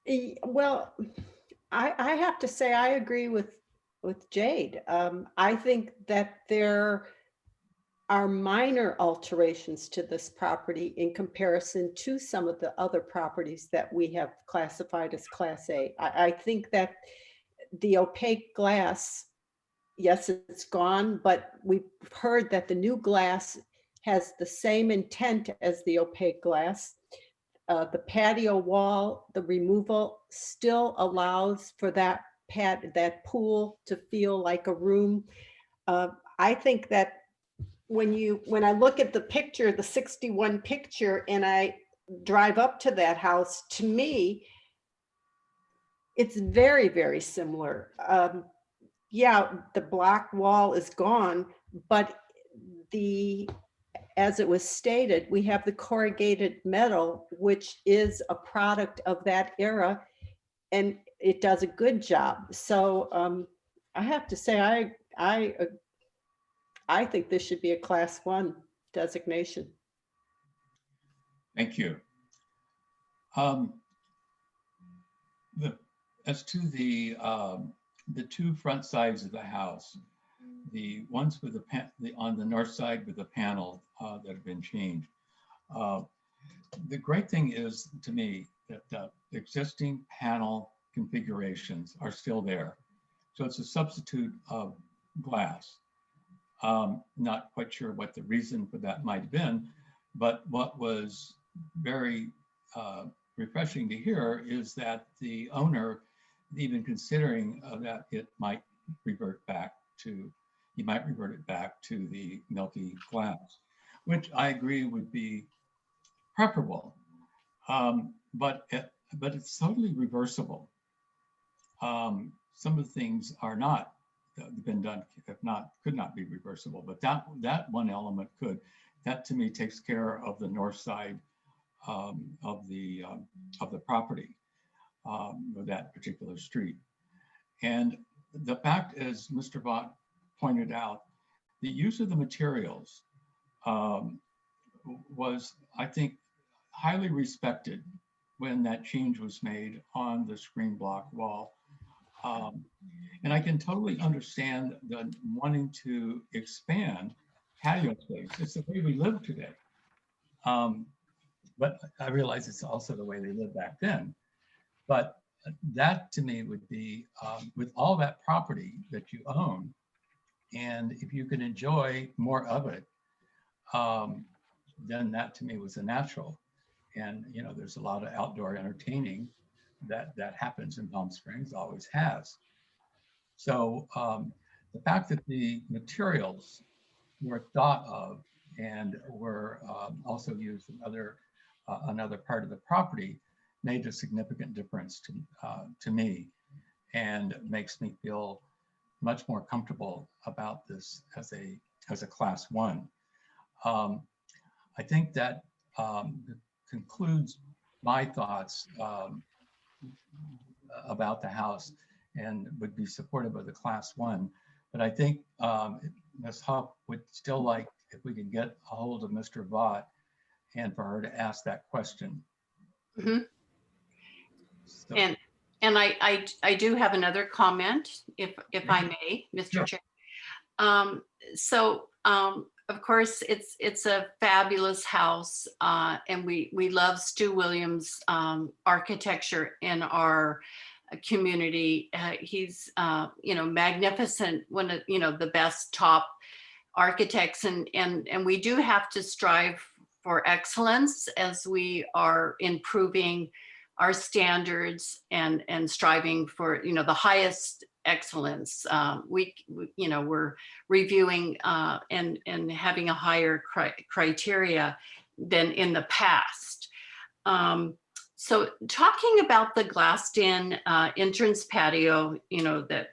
Well, I have to say, I agree with Jade. I think that there are minor alterations to this property in comparison to some of the other properties that we have classified as Class A. I think that the opaque glass, yes, it's gone, but we've heard that the new glass has the same intent as the opaque glass. The patio wall, the removal still allows for that pool to feel like a room. I think that when I look at the picture, the 61 picture, and I drive up to that house, to me, it's very, very similar. Yeah, the block wall is gone, but as it was stated, we have the corrugated metal, which is a product of that era, and it does a good job. So I have to say, I think this should be a Class 1 designation. Thank you. As to the two front sides of the house, the ones with on the north side with the panel that have been changed. The great thing is, to me, that the existing panel configurations are still there. So it's a substitute of glass. Not quite sure what the reason for that might have been, but what was very refreshing to hear is that the owner, even considering that it might revert back to, he might revert it back to the milky glass, which I agree would be preferable, but it's totally reversible. Some of the things are not been done, could not be reversible, but that one element could. That to me takes care of the north side of the property, of that particular street. And the fact, as Mr. Vaught pointed out, the use of the materials was, I think, highly respected when that change was made on the screen block wall. And I can totally understand the wanting to expand patio space. It's the way we live today. But I realize it's also the way they lived back then. But that to me would be with all that property that you own, and if you can enjoy more of it, then that to me was a natural. And you know, there's a lot of outdoor entertaining that happens in Palm Springs, always has. So the fact that the materials were thought of and were also used in another part of the property made a significant difference to me, and makes me feel much more comfortable about this as a class 1. I think that concludes my thoughts about the house, and would be supportive of the class 1. But I think Ms. Hupp would still like if we could get a hold of Mr. Vaught and for her to ask that question. Mhm. So, And I do have another comment, if I may, Mr. Sure. Chair. Of course, it's a fabulous house, and we love Stu Williams' architecture in our community. He's magnificent, one of the best top architects, and we do have to strive for excellence as we are improving our standards and striving for the highest excellence. We're reviewing and having a higher criteria than in the past. So talking about the glassed-in entrance patio, that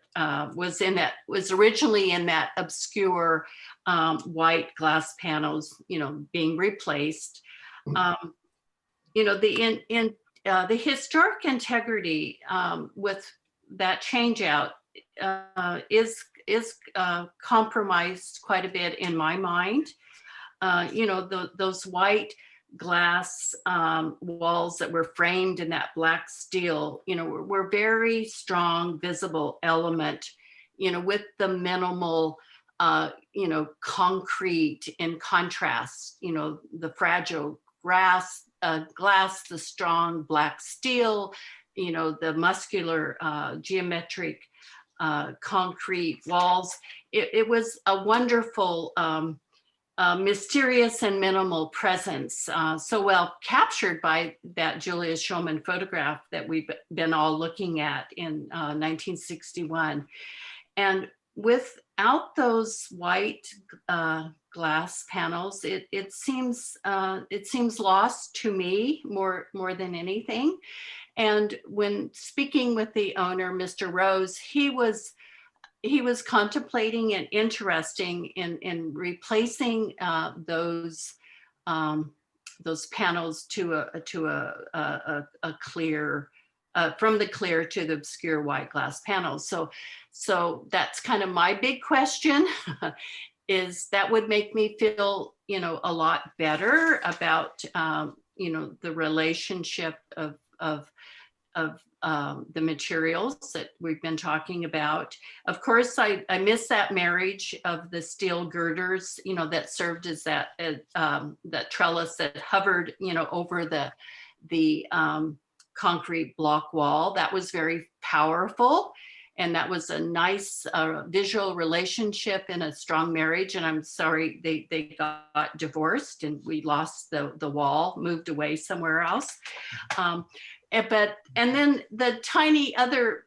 was originally in that obscure white glass panels, being replaced. The historic integrity with that change out is compromised quite a bit in my mind. Those white glass walls that were framed in that black steel, were very strong, visible element, with the minimal, concrete in contrast, the fragile glass, the strong black steel, the muscular geometric concrete walls. It was a wonderful, mysterious and minimal presence, so well captured by that Julia Shulman photograph that we've been all looking at in 1961. And without those white glass panels, it seems lost to me more than anything. And when speaking with the owner, Mr. Rose, he was contemplating and interesting in replacing those panels to a clear, from the clear to the obscure white glass panels. So that's kind of my big question. Is that would make me feel a lot better about the relationship of the materials that we've been talking about. Of course, I miss that marriage of the steel girders, that served as that trellis that hovered, over the concrete block wall. That was very powerful. And that was a nice visual relationship in a strong marriage. And I'm sorry, they got divorced and we lost the wall, moved away somewhere else. And then the tiny other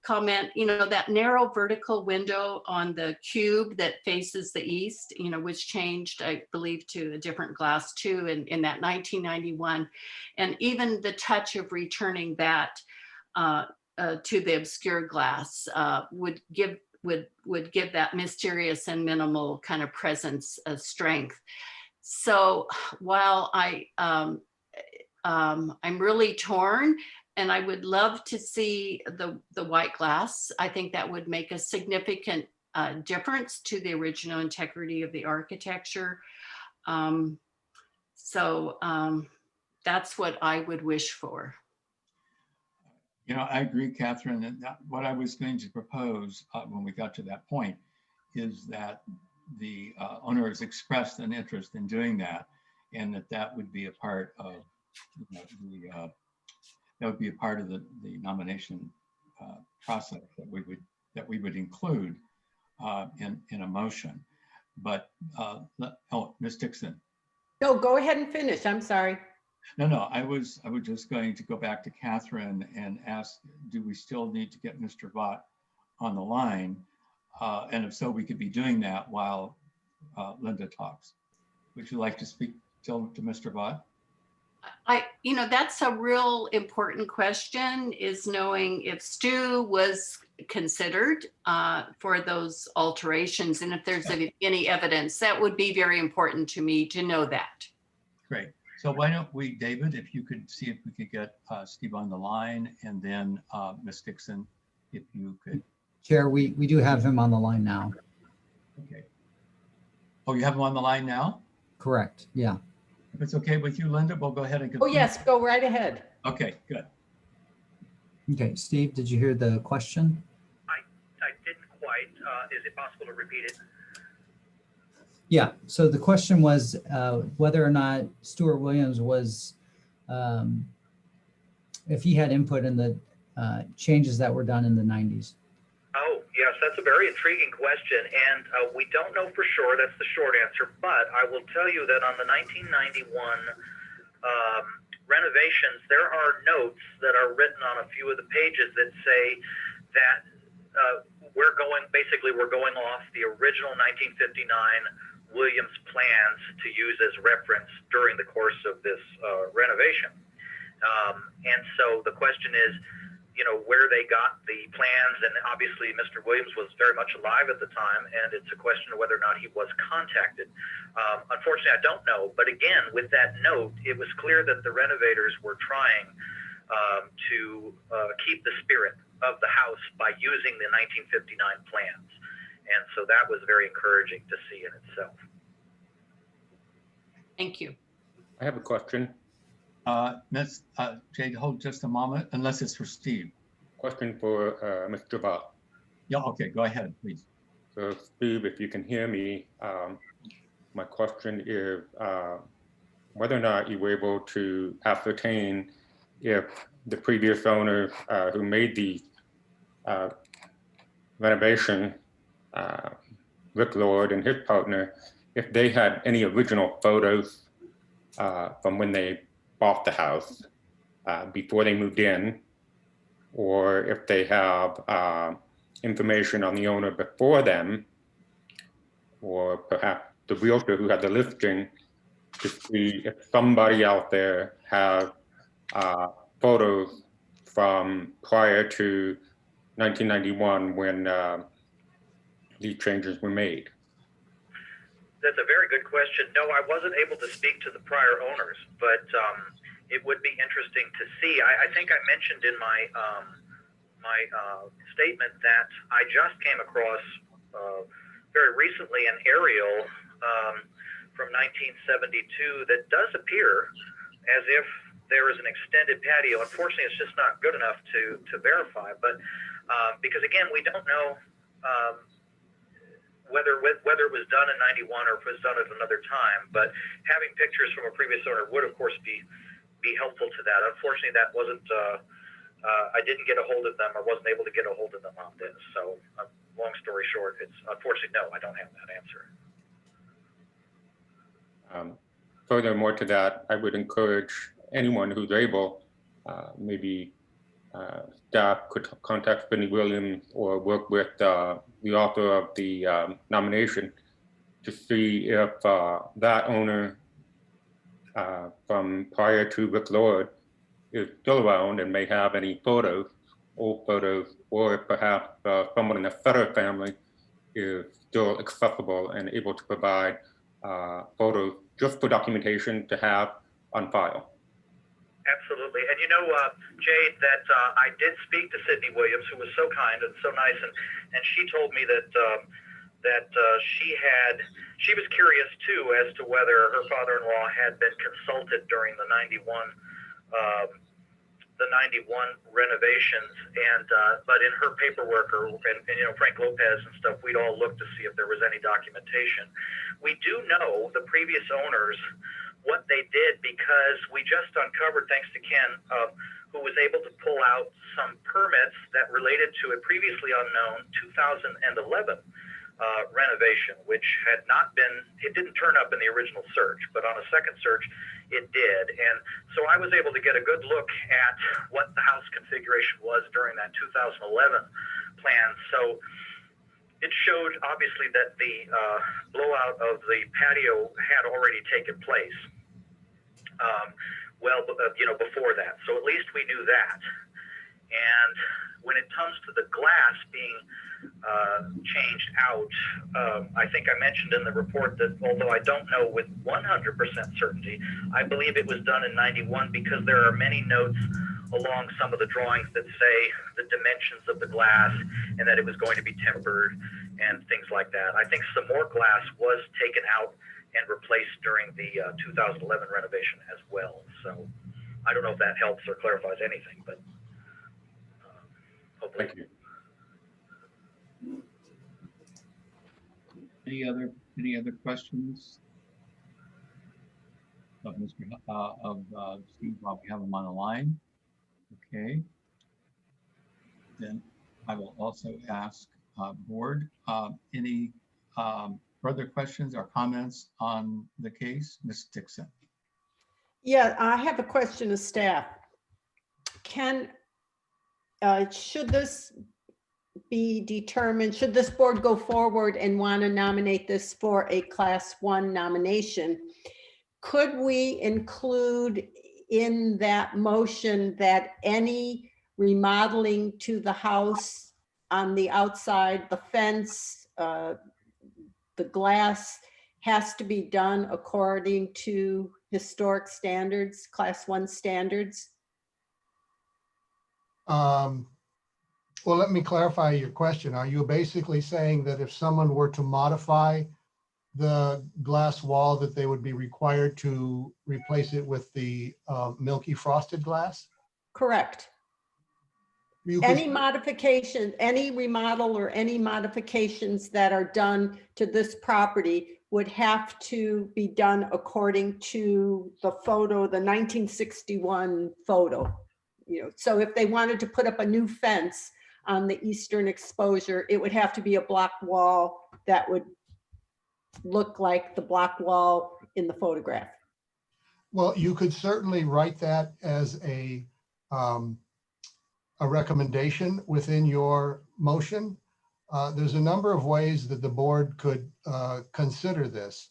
comment, that narrow vertical window on the cube that faces the east, which changed, I believe, to a different glass too in that 1991. And even the touch of returning that to the obscure glass would give that mysterious and minimal kind of presence of strength. So while I'm really torn, and I would love to see the white glass. I think that would make a significant difference to the original integrity of the architecture. So that's what I would wish for. I agree, Catherine. And what I was going to propose when we got to that point is that the owner has expressed an interest in doing that, and that would be a part of that would be a part of the nomination process that we would include in a motion. But oh, Ms. Dixon. No, go ahead and finish. I'm sorry. No, I was just going to go back to Catherine and ask, do we still need to get Mr. Vaught on the line? And if so, we could be doing that while Linda talks. Would you like to speak to Mr. Vaught? That's a real important question, is knowing if Stu was considered for those alterations, and if there's any evidence. That would be very important to me to know that. Great. So why don't we, David, if you could see if we could get Steve on the line, and then Ms. Dixon, if you could. Chair, we do have him on the line now. Okay. Oh, you have him on the line now? Correct. Yeah. If it's okay with you, Linda, we'll go ahead and. Oh, yes, go right ahead. Okay, good. Okay, Steve, did you hear the question? I didn't quite. Is it possible to repeat it? Yeah, so the question was whether or not Stuart Williams was, if he had input in the changes that were done in the 90s. Oh, yes, that's a very intriguing question, and we don't know for sure. That's the short answer, but I will tell you that on the 1991 renovations, there are notes that are written on a few of the pages that say that we're going off the original 1959 Williams plans to use as reference during the course of this renovation. And so the question is, where they got the plans, and obviously Mr. Williams was very much alive at the time, and it's a question of whether or not he was contacted. Unfortunately, I don't know, but again, with that note, it was clear that the renovators were trying to keep the spirit of the house by using the 1959 plans. And so that was very encouraging to see in itself. Thank you. I have a question. Ms. Jade, hold just a moment, unless it's for Steve. Question for Mr. Vaught. Yeah, okay, go ahead, please. So Steve, if you can hear me, my question is whether or not you were able to ascertain if the previous owner who made the renovation, Rick Lord and his partner, if they had any original photos from when they bought the house before they moved in, or if they have information on the owner before them, or perhaps the realtor who had the listing, to see if somebody out there has photos from prior to 1991 when these changes were made. That's a very good question. No, I wasn't able to speak to the prior owners, but it would be interesting to see. I think I mentioned in my statement that I just came across very recently an aerial from 1972 that does appear as if there is an extended patio. Unfortunately, it's just not good enough to verify, but because again, we don't know whether it was done in 91 or if it was done at another time, but having pictures from a previous owner would of course be helpful to that. Unfortunately, that wasn't, I didn't get a hold of them or wasn't able to get a hold of them on this. So long story short, it's unfortunately, no, I don't have that answer. Furthermore to that, I would encourage anyone who's able, maybe staff could contact Finney Williams or work with the author of the nomination to see if that owner from prior to Rick Lord is still around and may have any photos, old photos, or if perhaps someone in the Sutter family is still accessible and able to provide photos just for documentation to have on file. Absolutely. And Jade, that I did speak to Sydney Williams, who was so kind and so nice, and she told me that she was curious too as to whether her father-in-law had been consulted during the 91 the 91 renovations, and but in her paperwork, and you know, Frank Lopez and stuff, we'd all look to see if there was any documentation. We do know the previous owners what they did, because we just uncovered, thanks to Ken, who was able to pull out some permits that related to a previously unknown 2011 renovation, which had not been, it didn't turn up in the original search, but on a second search, it did. And so I was able to get a good look at what the house configuration was during that 2011 plan. So it showed obviously that the blowout of the patio had already taken place. You know, before that. So at least we knew that. And when it comes to the glass being changed out, I think I mentioned in the report that although I don't know with 100% certainty, I believe it was done in 91, because there are many notes along some of the drawings that say the dimensions of the glass and that it was going to be tempered and things like that. I think some more glass was taken out and replaced during the 2011 renovation as well. So I don't know if that helps or clarifies anything, but hopefully. Thank you. Any other questions of Steve while we have him on the line? Okay. Then I will also ask board any further questions or comments on the case? Ms. Dixon. Yeah, I have a question of staff. Should this be determined, should this board go forward and want to nominate this for a Class 1 nomination, could we include in that motion that any remodeling to the house on the outside, the fence, the glass, has to be done according to historic standards, Class 1 standards? Well, let me clarify your question. Are you basically saying that if someone were to modify the glass wall, that they would be required to replace it with the milky frosted glass? Correct. Any modification, any remodel or any modifications that are done to this property would have to be done according to the photo, the 1961 photo. You know, so if they wanted to put up a new fence on the eastern exposure, it would have to be a block wall that would look like the block wall in the photograph. Well, you could certainly write that as a recommendation within your motion. There's a number of ways that the board could consider this.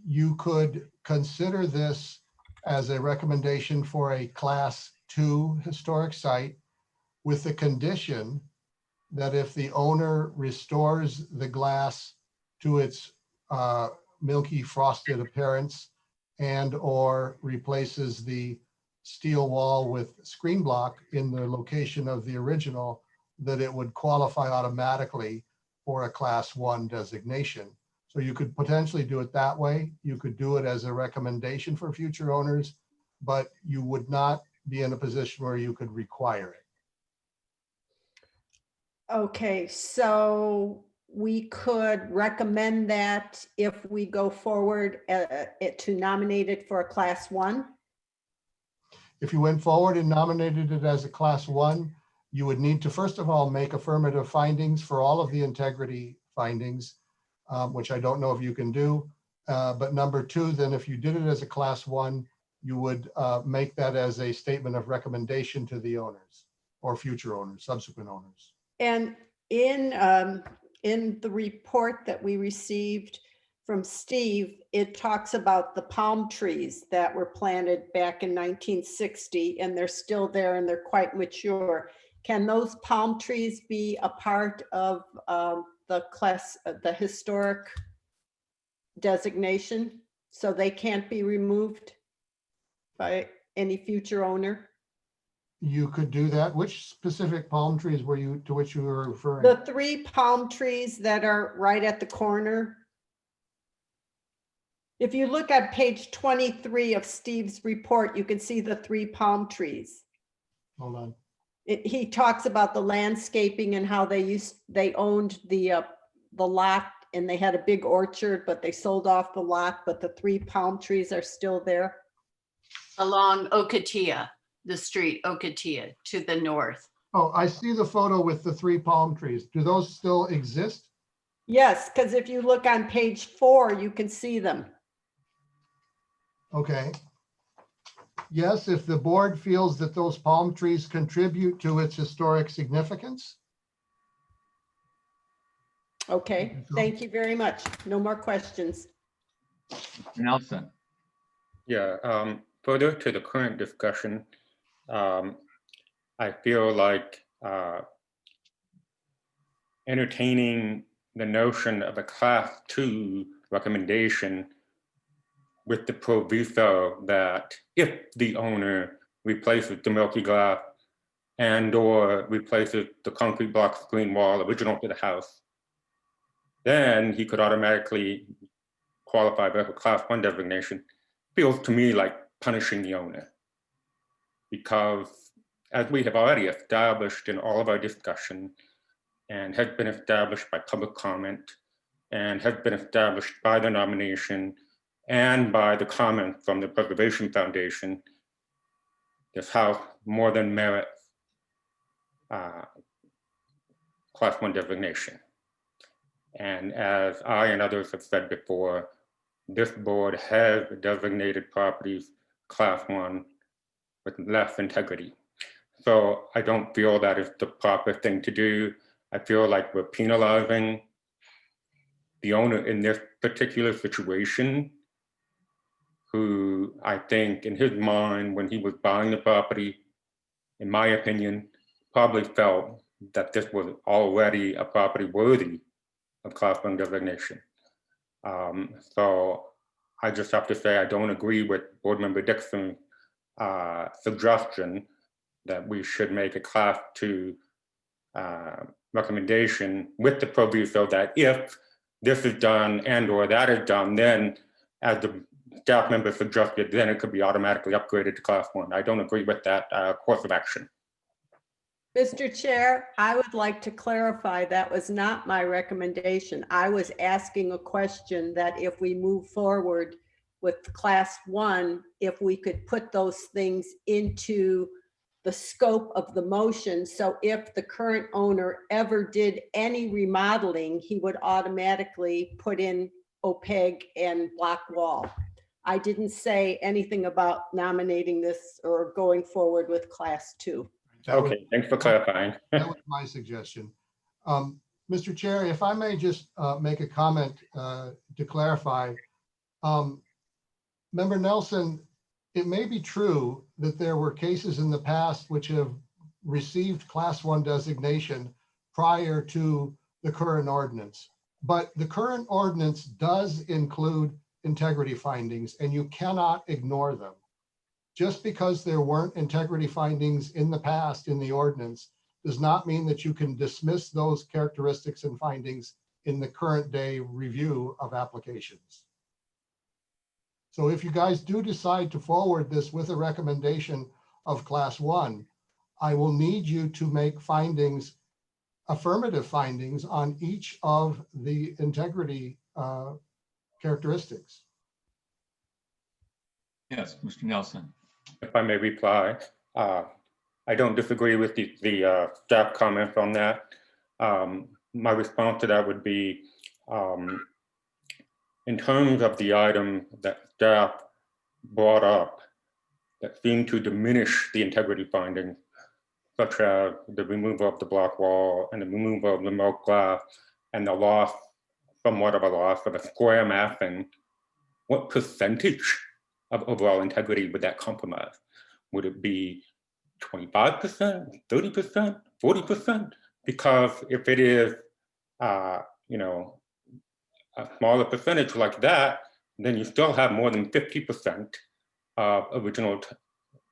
You could consider this as a recommendation for a Class 2 historic site, with the condition that if the owner restores the glass to its milky frosted appearance and or replaces the steel wall with screen block in the location of the original, that it would qualify automatically for a Class 1 designation. So you could potentially do it that way. You could do it as a recommendation for future owners, but you would not be in a position where you could require it. Okay, so we could recommend that if we go forward to nominate it for a Class 1? If you went forward and nominated it as a Class 1, you would need to, first of all, make affirmative findings for all of the integrity findings, which I don't know if you can do. But number 2, then if you did it as a Class 1, you would make that as a statement of recommendation to the owners or future owners, subsequent owners. And in the report that we received from Steve, it talks about the palm trees that were planted back in 1960, and they're still there and they're quite mature. Can those palm trees be a part of the historic designation, so they can't be removed by any future owner? You could do that. Which specific palm trees were you to which you were referring? The 3 palm trees that are right at the corner. If you look at page 23 of Steve's report, you can see the 3 palm trees. Hold on. He talks about the landscaping and how they owned the lot and they had a big orchard, but they sold off the lot, but the 3 palm trees are still there. Along Okatia, the street Okatia to the north. Oh, I see the photo with the 3 palm trees. Do those still exist? Yes, because if you look on page 4, you can see them. Okay. Yes, if the board feels that those palm trees contribute to its historic significance. Okay, thank you very much. No more questions. Mr. Nelson. Yeah, further to the current discussion, I feel like entertaining the notion of a class 2 recommendation with the proviso that if the owner replaces the milky glass and or replaces the concrete block screen wall original to the house, then he could automatically qualify for a class 1 designation. Feels to me like punishing the owner. Because as we have already established in all of our discussion and has been established by public comment and has been established by the nomination and by the comment from the Preservation Foundation, this house more than merits class 1 designation. And as I and others have said before, this board has designated properties class 1 with less integrity. So I don't feel that is the proper thing to do. I feel like we're penalizing the owner in this particular situation, who I think in his mind, when he was buying the property, in my opinion, probably felt that this was already a property worthy of class 1 designation. So I just have to say I don't agree with Board Member Dixon's suggestion that we should make a class 2 recommendation with the proviso that if this is done and or that is done, then as the staff member suggested, then it could be automatically upgraded to class 1. I don't agree with that course of action. Mr. Chair, I would like to clarify that was not my recommendation. I was asking a question that if we move forward with class 1, if we could put those things into the scope of the motion. So if the current owner ever did any remodeling, he would automatically put in opaque and block wall. I didn't say anything about nominating this or going forward with class 2. Okay, thanks for clarifying. That was my suggestion. Mr. Chair, if I may just make a comment to clarify. Member Nelson, it may be true that there were cases in the past which have received class 1 designation prior to the current ordinance, but the current ordinance does include integrity findings and you cannot ignore them. Just because there weren't integrity findings in the past in the ordinance does not mean that you can dismiss those characteristics and findings in the current day review of applications. So if you guys do decide to forward this with a recommendation of class 1, I will need you to make findings, affirmative findings on each of the integrity characteristics. Yes, Mr. Nelson. If I may reply, I don't disagree with the staff comment on that. My response to that would be, in terms of the item that staff brought up that seemed to diminish the integrity findings, such as the removal of the block wall and the removal of the milk glass and the loss, somewhat of a loss of a square mapping, what percentage of overall integrity would that compromise? Would it be 25%, 30%, 40%? Because if it is, you know, a smaller percentage like that, then you still have more than 50% of original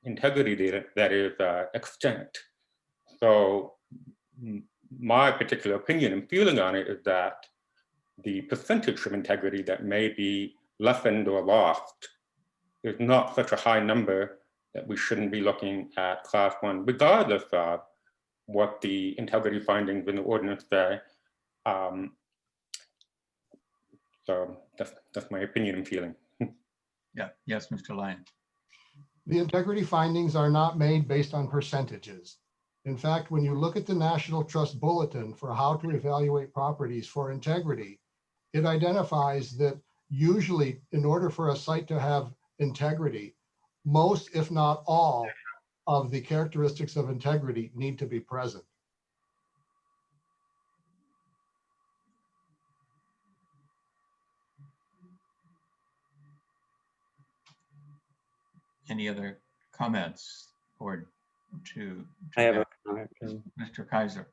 integrity that is extant. So my particular opinion and feeling on it is that the percentage of integrity that may be lessened or lost is not such a high number that we shouldn't be looking at class 1, regardless of what the integrity findings in the ordinance say. So that's my opinion and feeling. Yeah, yes, Mr. Lyon. The integrity findings are not made based on percentages. In fact, when you look at the National Trust Bulletin for how to evaluate properties for integrity, it identifies that usually in order for a site to have integrity, most, if not all, of the characteristics of integrity need to be present. Any other comments or to I have a that? comment. too. Mr. Kaiser?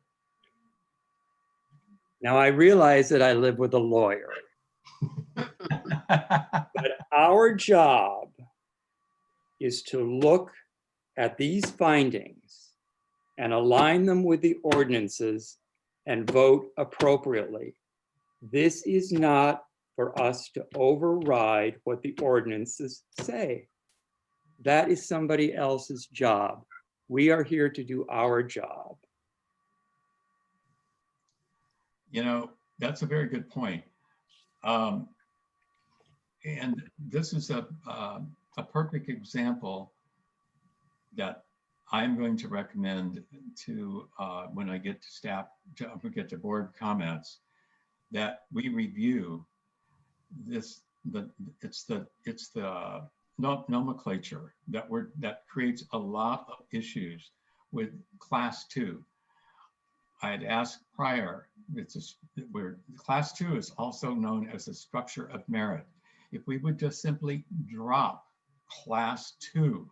Now, I realize that I live with a lawyer, but our job is to look at these findings and align them with the ordinances and vote appropriately. This is not for us to override what the ordinances say. That is somebody else's job. We are here to do our job. You know, that's a very good point. And this is a perfect example that I'm going to recommend to when I get to staff, get to board comments, that we review this. It's the nomenclature that creates a lot of issues with class 2. I had asked prior, where class 2 is also known as a structure of merit. If we would just simply drop class 2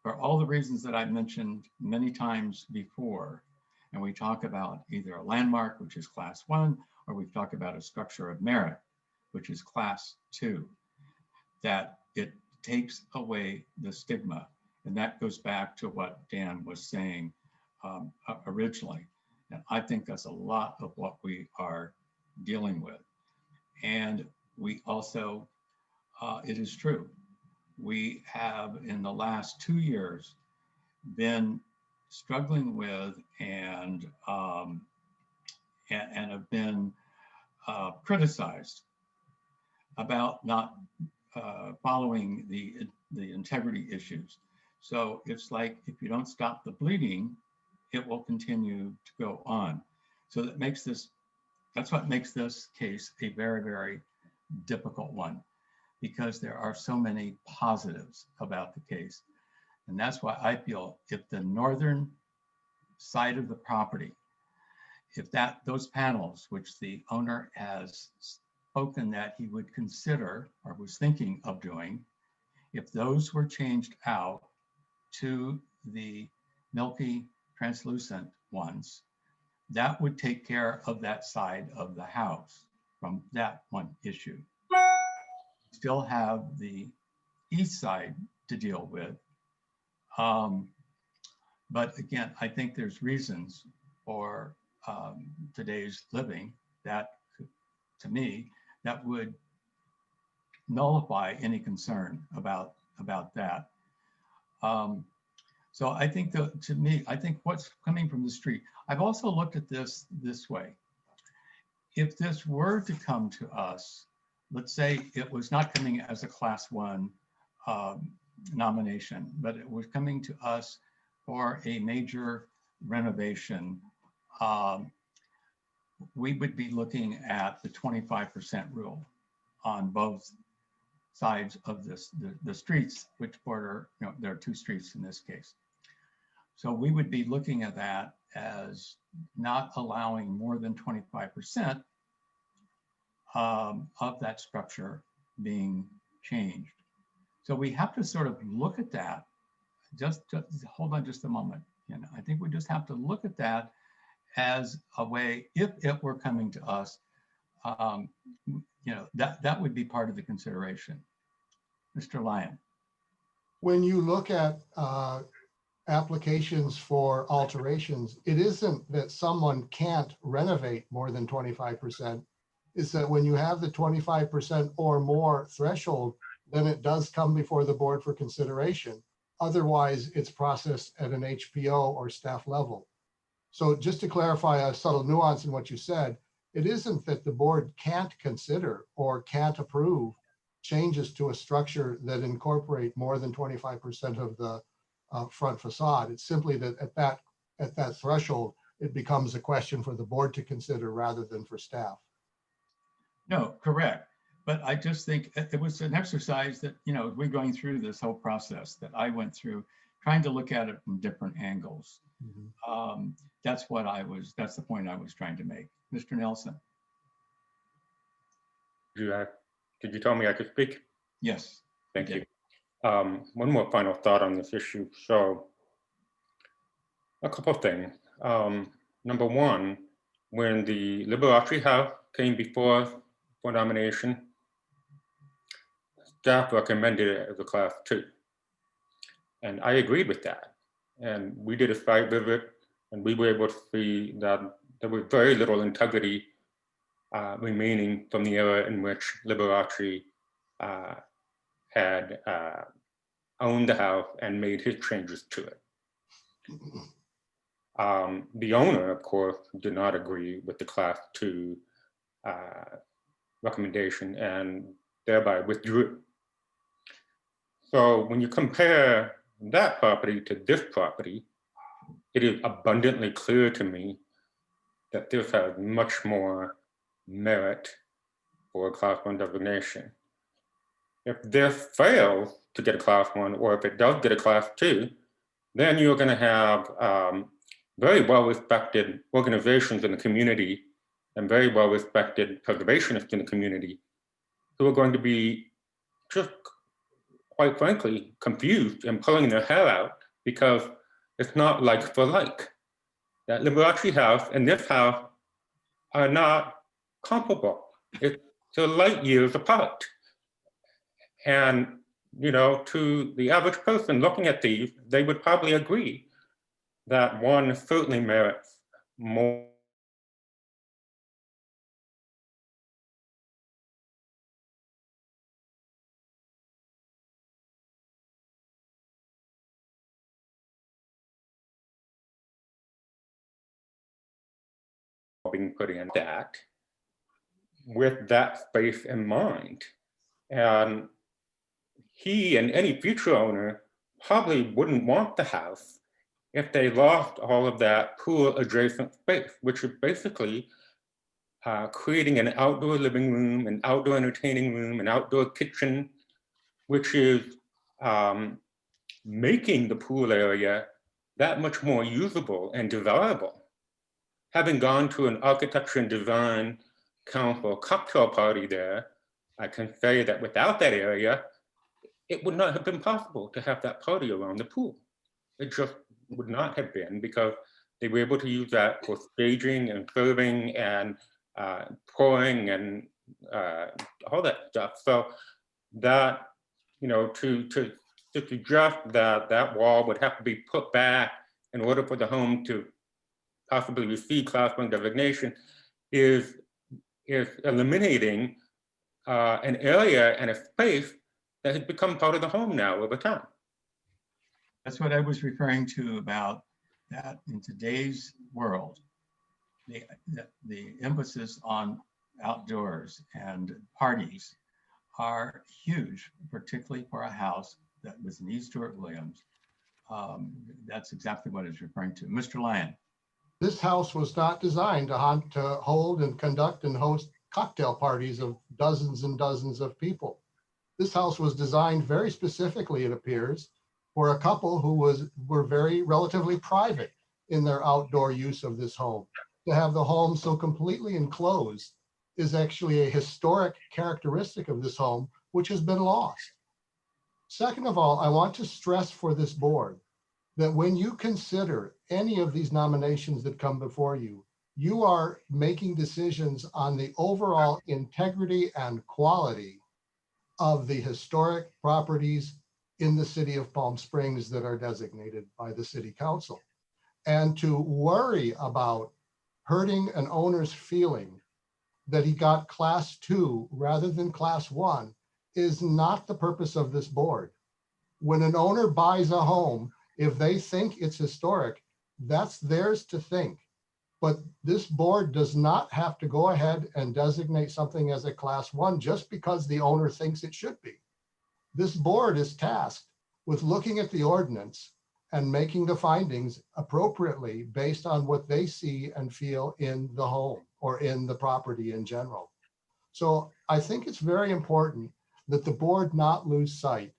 for all the reasons that I've mentioned many times before, and we talk about either a landmark, which is class 1, or we talk about a structure of merit, which is class 2, that it takes away the stigma. And that goes back to what Dan was saying originally. And I think that's a lot of what we are dealing with. And we also, it is true, we have in the last 2 years been struggling with and have been criticized about not following the integrity issues. So it's like, if you don't stop the bleeding, it will continue to go on. So that's what makes this case a very, very difficult one, because there are so many positives about the case. And that's why I feel if the northern side of the property, if those panels, which the owner has spoken that he would consider or was thinking of doing, if those were changed out to the milky translucent ones, that would take care of that side of the house from that one issue. Still have the east side to deal with. But again, I think there's reasons for today's living that, to me, that would nullify any concern about that. So I think to me, I think what's coming from the street, I've also looked at this way. If this were to come to us, let's say it was not coming as a class 1 nomination, but it was coming to us for a major renovation, we would be looking at the 25% rule on both sides of the streets, which border, there are 2 streets in this case. So we would be looking at that as not allowing more than 25% of that structure being changed. So we have to sort of look at that. Just hold on just a moment. I think we just have to look at that as a way, if it were coming to us, that would be part of the consideration. Mr. Lyon. When you look at applications for alterations, it isn't that someone can't renovate more than 25%. It's that when you have the 25% or more threshold, then it does come before the board for consideration. Otherwise, it's processed at an HPO or staff level. So just to clarify a subtle nuance in what you said, it isn't that the board can't consider or can't approve changes to a structure that incorporate more than 25% of the front facade. It's simply that at that threshold, it becomes a question for the board to consider rather than for staff. No, correct. But I just think it was an exercise that, we're going through this whole process that I went through, trying to look at it from different angles. That's the point I was trying to make. Mr. Nelson. Did you tell me I could speak? Yes. Thank you. One more final thought on this issue. So a couple of things. Number one, when the Liberace House came before for nomination, staff recommended it as a class 2. And I agreed with that. And we did a site visit and we were able to see that there was very little integrity remaining from the era in which Liberace had owned the house and made his changes to it. The owner, of course, did not agree with the class 2 recommendation and thereby withdrew. So when you compare that property to this property, it is abundantly clear to me that this has much more merit for a class 1 designation. If this fails to get a class 1, or if it does get a class 2, then you're going to have very well-respected organizations in the community and very well-respected preservationists in the community who are going to be just, quite frankly, confused and pulling their hair out because it's not like for like. That Liberace House and this house are not comparable. It's light years apart. And, to the average person looking at these, they would probably agree that one certainly merits more being put in that with that space in mind. And he and any future owner probably wouldn't want the house if they lost all of that pool adjacent space, which is basically creating an outdoor living room, an outdoor entertaining room, an outdoor kitchen, which is making the pool area that much more usable and desirable. Having gone to an architecture and design council cocktail party there, I can say that without that area, it would not have been possible to have that party around the pool. It just would not have been, because they were able to use that for staging and serving and pouring and all that stuff. So that, to suggest that that wall would have to be put back in order for the home to possibly receive class 1 designation is eliminating an area and a space that has become part of the home now over time. That's what I was referring to about that in today's world, the emphasis on outdoors and parties are huge, particularly for a house that was in East Stewart Williams. That's exactly what it's referring to. Mr. Lyon. This house was not designed to hold and conduct and host cocktail parties of dozens and dozens of people. This house was designed very specifically, it appears, for a couple who were very relatively private in their outdoor use of this home. To have the home so completely enclosed is actually a historic characteristic of this home, which has been lost. Second of all, I want to stress for this board that when you consider any of these nominations that come before you, you are making decisions on the overall integrity and quality of the historic properties in the city of Palm Springs that are designated by the city council. And to worry about hurting an owner's feeling that he got class 2 rather than class 1 is not the purpose of this board. When an owner buys a home, if they think it's historic, that's theirs to think. But this board does not have to go ahead and designate something as a class 1 just because the owner thinks it should be. This board is tasked with looking at the ordinance and making the findings appropriately based on what they see and feel in the home or in the property in general. So I think it's very important that the board not lose sight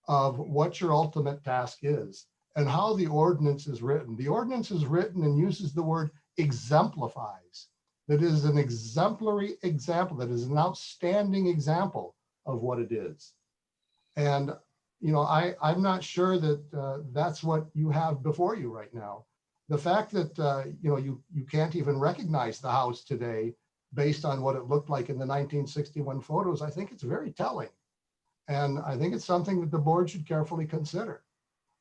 of what your ultimate task is and how the ordinance is written. The ordinance is written and uses the word exemplifies. That is an exemplary example. That is an outstanding example of what it is. And, you know, I'm not sure that that's what you have before you right now. The fact that, you know, you can't even recognize the house today based on what it looked like in the 1961 photos, I think it's very telling. And I think it's something that the board should carefully consider.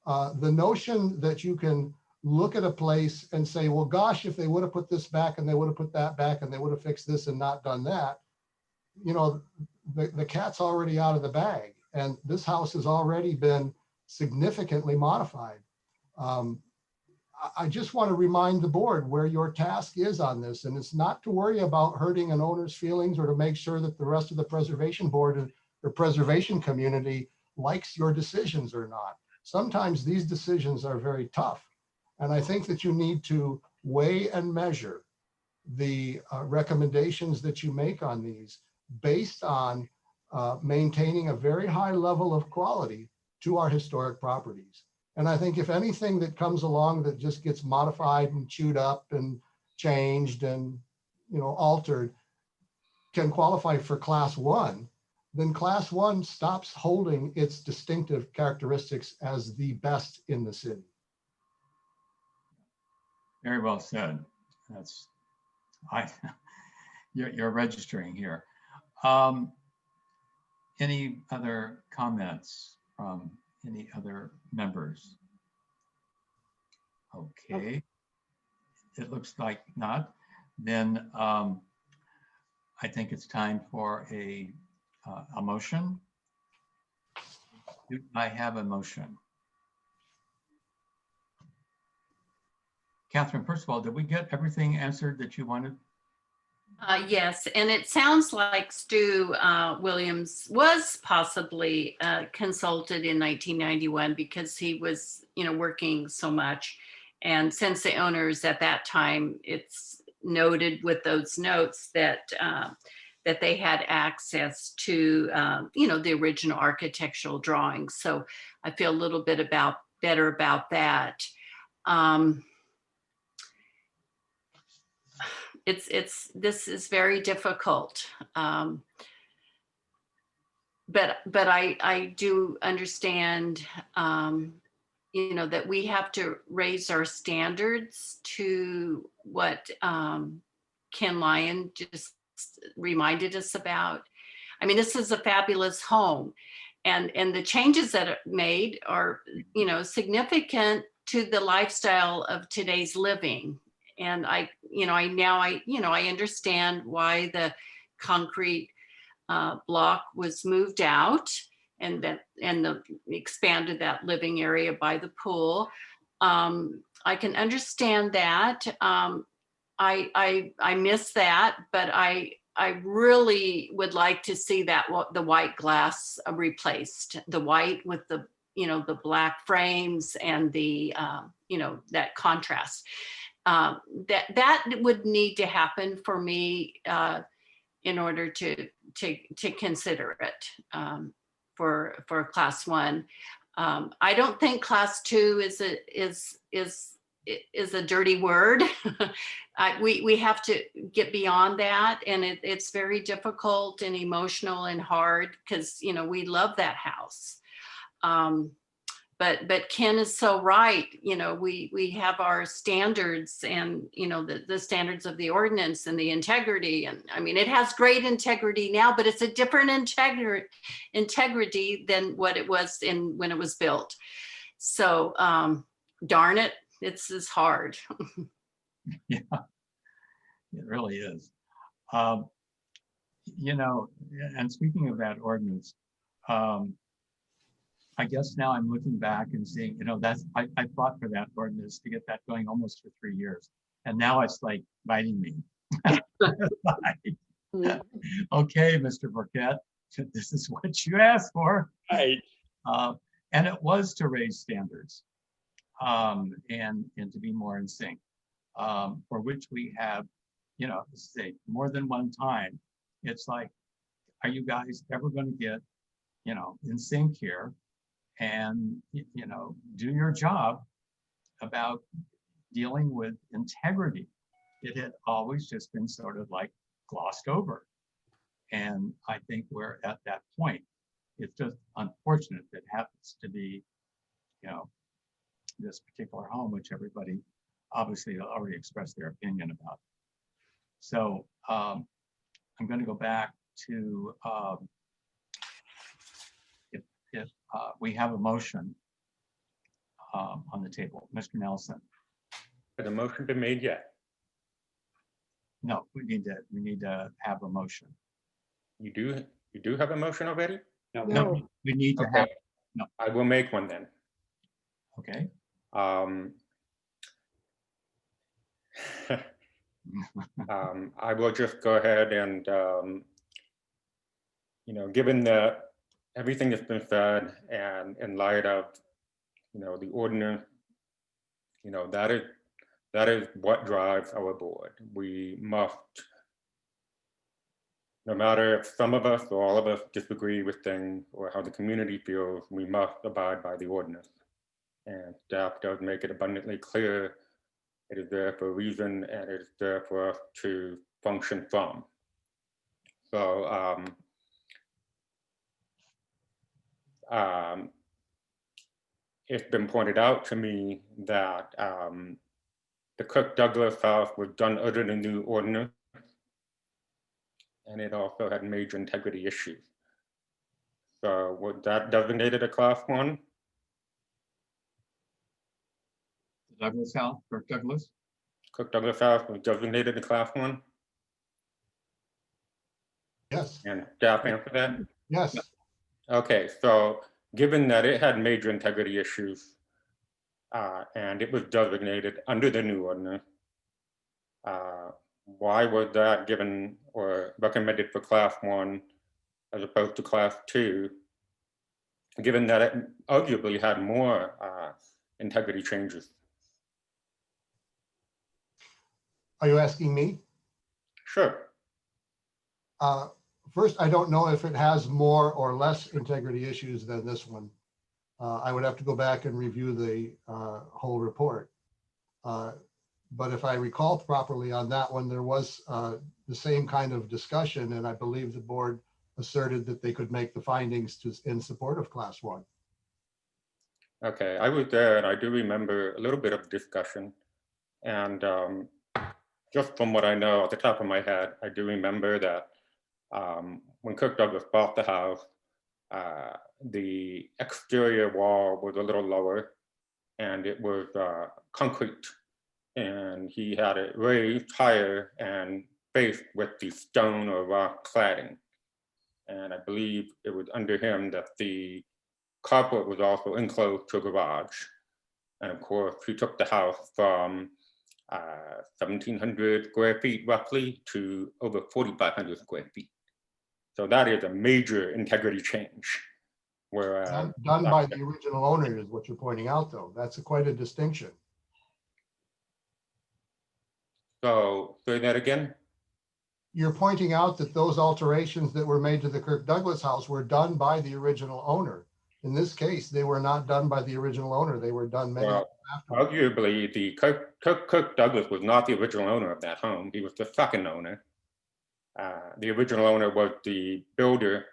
The notion that you can look at a place and say, well, gosh, if they would have put this back and they would have put that back and they would have fixed this and not done that, you know, the cat's already out of the bag. And this house has already been significantly modified. I just want to remind the board where your task is on this. And it's not to worry about hurting an owner's feelings or to make sure that the rest of the preservation board or preservation community likes your decisions or not. Sometimes these decisions are very tough. And I think that you need to weigh and measure the recommendations that you make on these based on maintaining a very high level of quality to our historic properties. And I think if anything that comes along that just gets modified and chewed up and changed and, you know, altered can qualify for class 1, then class 1 stops holding its distinctive characteristics as the best in the city. Very well said. That's, you're registering here. Any other comments from any other members? Okay, it looks like not. Then I think it's time for a motion. Do I have a motion? Catherine, first of all, did we get everything answered that you wanted? Yes, and it sounds like Stu Williams was possibly consulted in 1991 because he was, you know, working so much. And since the owners at that time, it's noted with those notes that that they had access to, you know, the original architectural drawings. So I feel a little bit better about that. This is very difficult. But I do understand, you know, that we have to raise our standards to what Ken Lyon just reminded us about. I mean, this is a fabulous home, and the changes that are made are, you know, significant to the lifestyle of today's living. And I understand why the concrete block was moved out and expanded that living area by the pool. I can understand that. I miss that, but I really would like to see that the white glass replaced, the white with the, you know, the black frames and the you know, that contrast. That would need to happen for me in order to consider it for class 1. I don't think class 2 is a dirty word. We have to get beyond that, and it's very difficult and emotional and hard because, you know, we love that house. But Ken is so right. You know, we have our standards and, you know, the standards of the ordinance and the integrity. And I mean, it has great integrity now, but it's a different integrity than what it was when it was built. So darn it, it's hard. Yeah, it really is. You know, and speaking of that ordinance, I guess now I'm looking back and seeing, you know, I fought for that ordinance to get that going almost for 3 years. And now it's like biting me. Mm. Okay, Mr. Burkett, this is what you asked for. Right. And it was to raise standards and to be more in sync, for which we have, you know, say more than one time. It's like, are you guys ever going to get, you know, in sync here and, you know, do your job about dealing with integrity? It had always just been sort of like glossed over. And I think we're at that point. It's just unfortunate that it happens to be, you know, this particular home, which everybody obviously already expressed their opinion about. So I'm going to go back to if we have a motion on the table. Mr. Nelson. Has a motion been made yet? No, we need to have a motion. You do have a motion already? No. No. We need to Okay. have, no. I will make one then. Okay. I will just go ahead and, you know, given that everything that's been said and in light of, you know, the ordinance, you know, that is what drives our board. We must, no matter if some of us or all of us disagree with things or how the community feels, we must abide by the ordinance. And staff does make it abundantly clear it is there for a reason and it is there for us to function from. So it's been pointed out to me that the Kirk Douglas house was done under the new ordinance, and it also had major integrity issues. So was that designated a class 1? Douglas House, Kirk Douglas? Kirk Douglas house was designated a class 1? Yes, And staff answer that? yes. Okay, so given that it had major integrity issues and it was designated under the new ordinance, why was that given or recommended for class 1 as opposed to class 2, given that it arguably had more integrity changes? Are you asking me? Sure. First, I don't know if it has more or less integrity issues than this one. I would have to go back and review the whole report. But if I recall properly on that one, there was the same kind of discussion, and I believe the board asserted that they could make the findings in support of class 1. Okay, I was there and I do remember a little bit of discussion. And just from what I know at the top of my head, I do remember that when Kirk Douglas bought the house, the exterior wall was a little lower and it was concrete. And he had it raised higher and faced with the stone or rock cladding. And I believe it was under him that the carport was also enclosed to a garage. And of course, he took the house from 1,700 square feet roughly to over 4,500 square feet. So that is a major integrity change. Whereas Done by the original owner is what you're pointing out, though. That's quite a distinction. So say that again. You're pointing out that those alterations that were made to the Kirk Douglas house were done by the original owner. In this case, they were not done by the original owner. They were done many Well, afterwards. arguably, the Kirk Douglas was not the original owner of that home. He was the second owner. The original owner was the builder,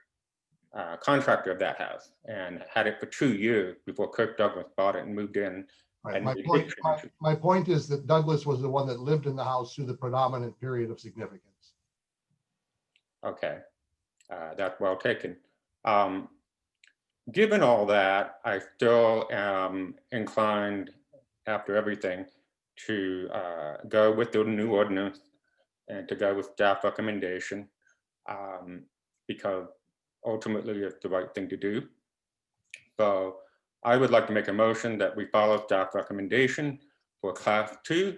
contractor of that house, and had it for 2 years before Kirk Douglas bought it and moved in. Right. And My they did point, change it. my point is that Douglas was the one that lived in the house through the predominant period of significance. Okay, that's well taken. Given all that, I still am inclined, after everything, to go with the new ordinance and to go with staff recommendation, because ultimately it's the right thing to do. So I would like to make a motion that we follow staff recommendation for class 2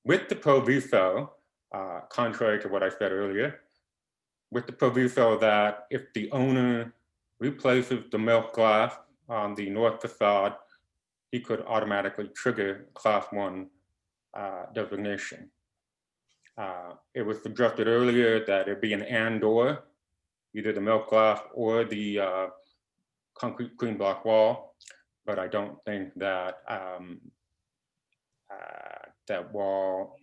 with the proviso, contrary to what I said earlier, with the proviso that if the owner replaces the milk glass on the north facade, he could automatically trigger class 1 designation. It was suggested earlier that it be an and/or, either the milk glass or the concrete green block wall, but I don't think that that wall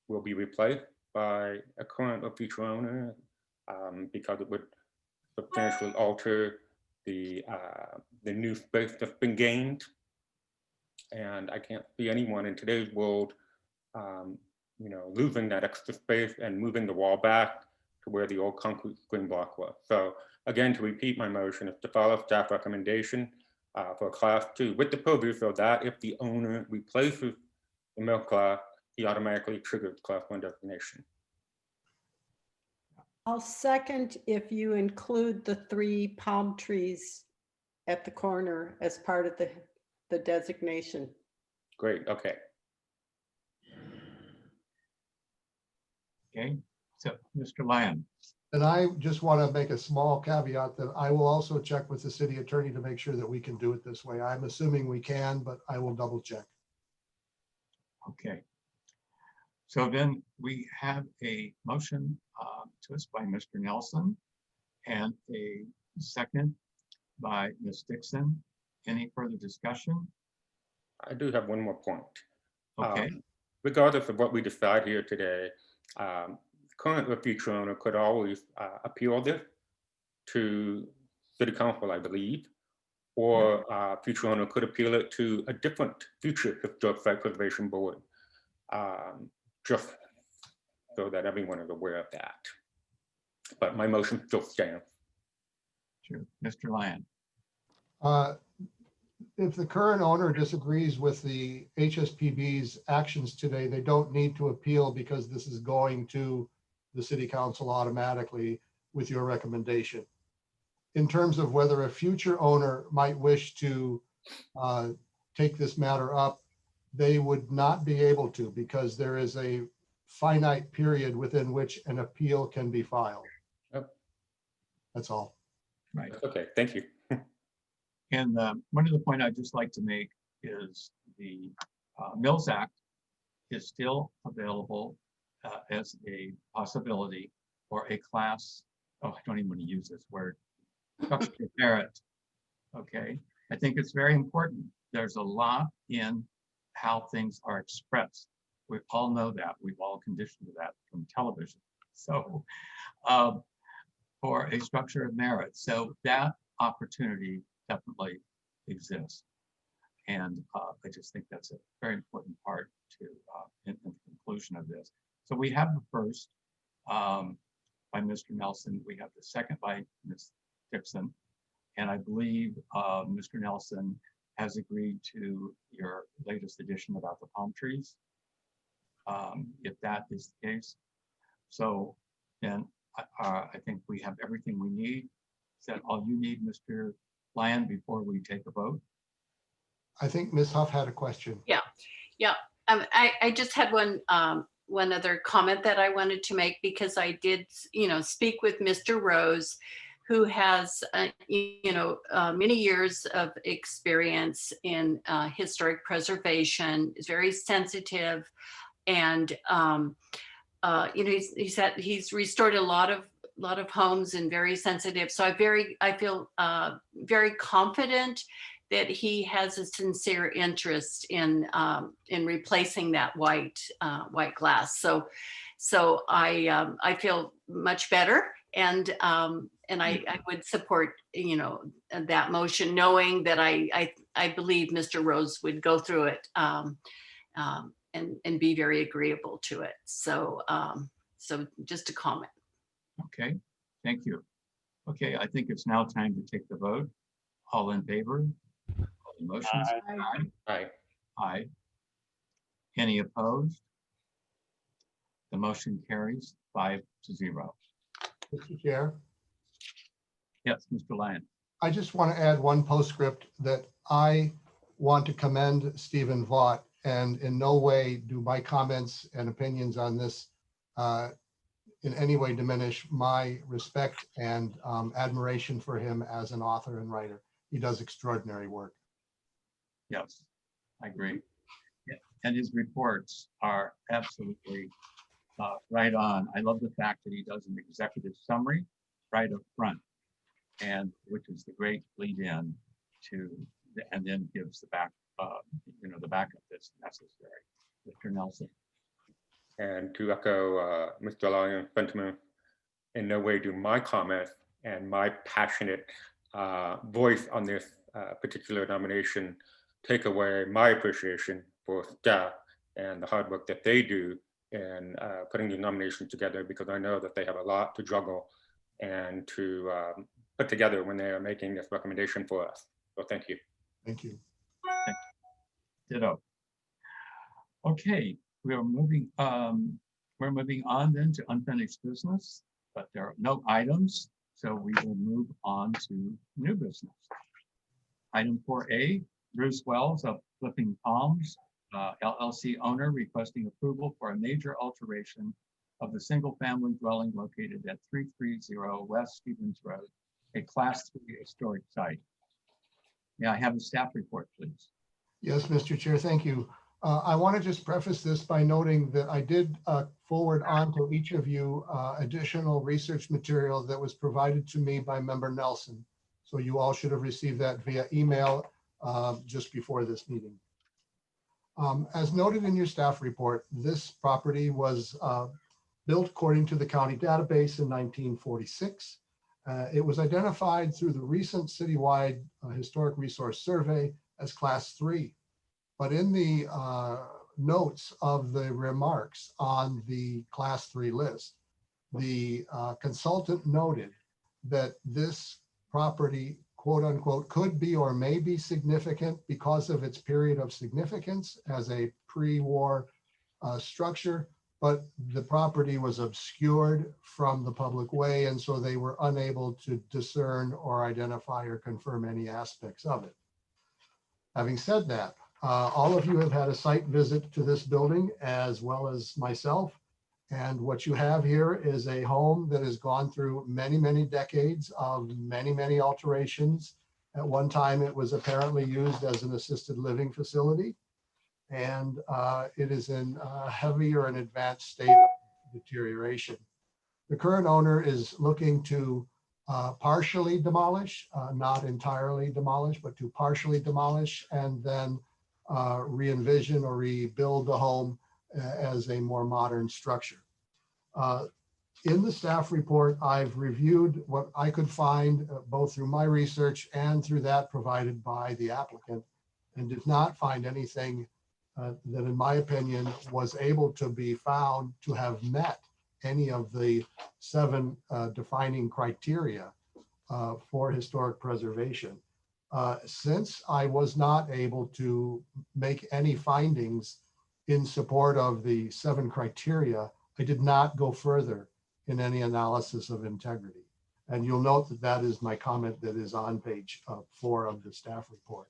will be replaced by a current or future owner because it would substantially alter the new space that's been gained. And I can't see anyone in today's world, losing that extra space and moving the wall back to where the old concrete green block was. So again, to repeat my motion is to follow staff recommendation for class 2 with the proviso that if the owner replaces the milk glass, he automatically triggers class 1 designation. I'll second if you include the 3 palm trees at the corner as part of the designation. Great, okay. Okay, so Mr. Lyon. And I just want to make a small caveat that I will also check with the city attorney to make sure that we can do it this way. I'm assuming we can, but I will double check. Okay. So then we have a motion to us by Mr. Nelson and a second by Ms. Dixon. Any further discussion? I do have one more point. Okay. Regardless of what we decide here today, current or future owner could always appeal this to city council, I believe, or future owner could appeal it to a different future historic site preservation board, just so that everyone is aware of that. But my motion still stands. Sure. Mr. Lyon. If the current owner disagrees with the HSPB's actions today, they don't need to appeal because this is going to the city council automatically with your recommendation. In terms of whether a future owner might wish to take this matter up, they would not be able to because there is a finite period within which an appeal can be filed. Yep. That's all. Right. Okay, thank you. And one of the point I'd just like to make is the Mills Act is still available as a possibility for a class. Oh, I don't even want to use this word. Structured merit. Okay. I think it's very important. There's a lot in how things are expressed. We all know that. We've all conditioned to that from television. So for a structure of merit. So that opportunity definitely exists. And I just think that's a very important part to in the conclusion of this. So we have the first by Mr. Nelson. We have the second by Ms. Dixon. And I believe Mr. Nelson has agreed to your latest edition about the palm trees, if that is the case. So then I think we have everything we need. Is that all you need, Mr. Lyon, before we take a vote? I think Ms. Huff had a question. Yeah. I just had one other comment that I wanted to make because I did, speak with Mr. Rose, who has, many years of experience in historic preservation, is very sensitive, and he's restored a lot of homes and very sensitive. So I feel very confident that he has a sincere interest in replacing that white glass. So I feel much better, and I would support that motion, knowing that I believe Mr. Rose would go through it and be very agreeable to it. So just a comment. Okay, thank you. Okay, I think it's now time to take the vote. All in favor? All the motions? Aye. Aye. Aye. Any opposed? The motion carries 5-0. Mr. Chair, Yes, Mr. Lyon. I just want to add one postscript that I want to commend Stephen Vaught, and in no way do my comments and opinions on this in any way diminish my respect and admiration for him as an author and writer. He does extraordinary work. Yes, I agree. Yeah, and his reports are absolutely right on. I love the fact that he does an executive summary right up front, and which is the great lead in to, and then gives the back, the backup that's necessary. Mr. Nelson. And to echo Mr. Lyon sentiment, in no way do my comments and my passionate voice on this particular nomination take away my appreciation for staff and the hard work that they do in putting the nomination together, because I know that they have a lot to juggle and to put together when they are making this recommendation for us. So thank you. Thank you. Ditto. Okay, we're moving on then to unfinished business, but there are no items, so we will move on to new business. Item 4A, Bruce Wells of Flipping Palms, LLC owner, requesting approval for a major alteration of the single-family dwelling located at 330 West Stevens Road, a Class 3 historic site. May I have a staff report, please? Yes, Mr. Chair, thank you. I want to just preface this by noting that I did forward on to each of you additional research material that was provided to me by Member Nelson. So you all should have received that via email just before this meeting. As noted in your staff report, this property was built according to the county database in 1946. It was identified through the recent citywide historic resource survey as Class 3. But in the notes of the remarks on the Class 3 list, the consultant noted that this property, quote unquote, could be or may be significant because of its period of significance as a pre-war structure, but the property was obscured from the public way, and so they were unable to discern or identify or confirm any aspects of it. Having said that, all of you have had a site visit to this building as well as myself. And what you have here is a home that has gone through many, many decades of many, many alterations. At one time, it was apparently used as an assisted living facility. And it is in a heavy or an advanced state of deterioration. The current owner is looking to partially demolish, not entirely demolish, but to partially demolish and then re-envision or rebuild the home as a more modern structure. In the staff report, I've reviewed what I could find both through my research and through that provided by the applicant, and did not find anything that, in my opinion, was able to be found to have met any of the 7 defining criteria for historic preservation. Since I was not able to make any findings in support of the 7 criteria, I did not go further in any analysis of integrity. And you'll note that that is my comment that is on page 4 of the staff report.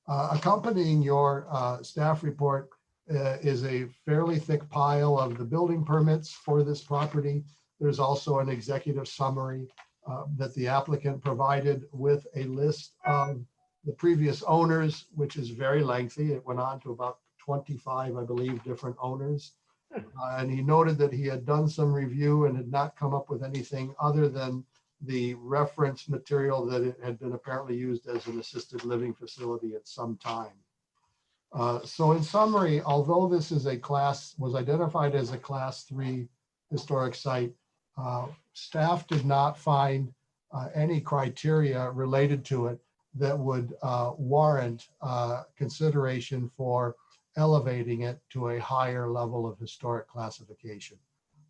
Accompanying your staff report is a fairly thick pile of the building permits for this property. There's also an executive summary that the applicant provided with a list of the previous owners, which is very lengthy. It went on to about 25, I believe, different owners. And he noted that he had done some review and had not come up with anything other than the reference material that it had been apparently used as an assisted living facility at some time. So in summary, although this is was identified as a Class 3 historic site, staff did not find any criteria related to it that would warrant consideration for elevating it to a higher level of historic classification.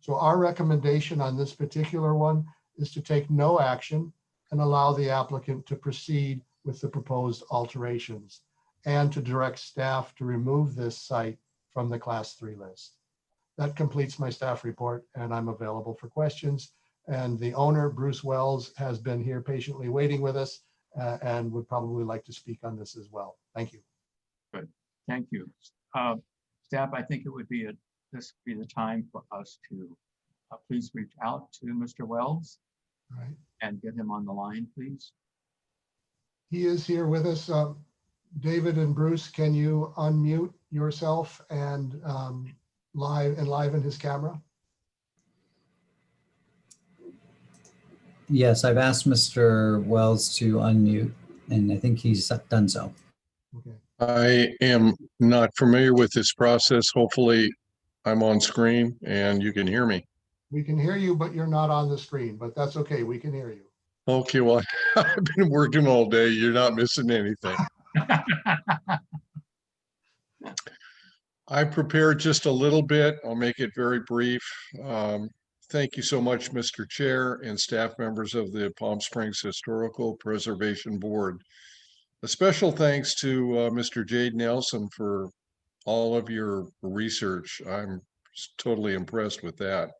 So our recommendation on this particular one is to take no action and allow the applicant to proceed with the proposed alterations and to direct staff to remove this site from the Class 3 list. That completes my staff report, and I'm available for questions. And the owner, Bruce Wells, has been here patiently waiting with us and would probably like to speak on this as well. Thank you. Thank you. Staff, I think it would be this would be the time for us to please reach out to Mr. Wells All right. and get him on the line, please. He is here with us. David and Bruce, can you unmute yourself and enliven his camera? Yes, I've asked Mr. Wells to unmute, and I think he's done so. Okay. I am not familiar with this process. Hopefully I'm on screen and you can hear me. We can hear you, but you're not on the screen, but that's okay. We can hear you. Okay, well, I've been working all day. You're not missing anything. I prepared just a little bit. I'll make it very brief. Thank you so much, Mr. Chair and staff members of the Palm Springs Historical Preservation Board. A special thanks to Mr. Jade Nelson for all of your research. I'm totally impressed with that.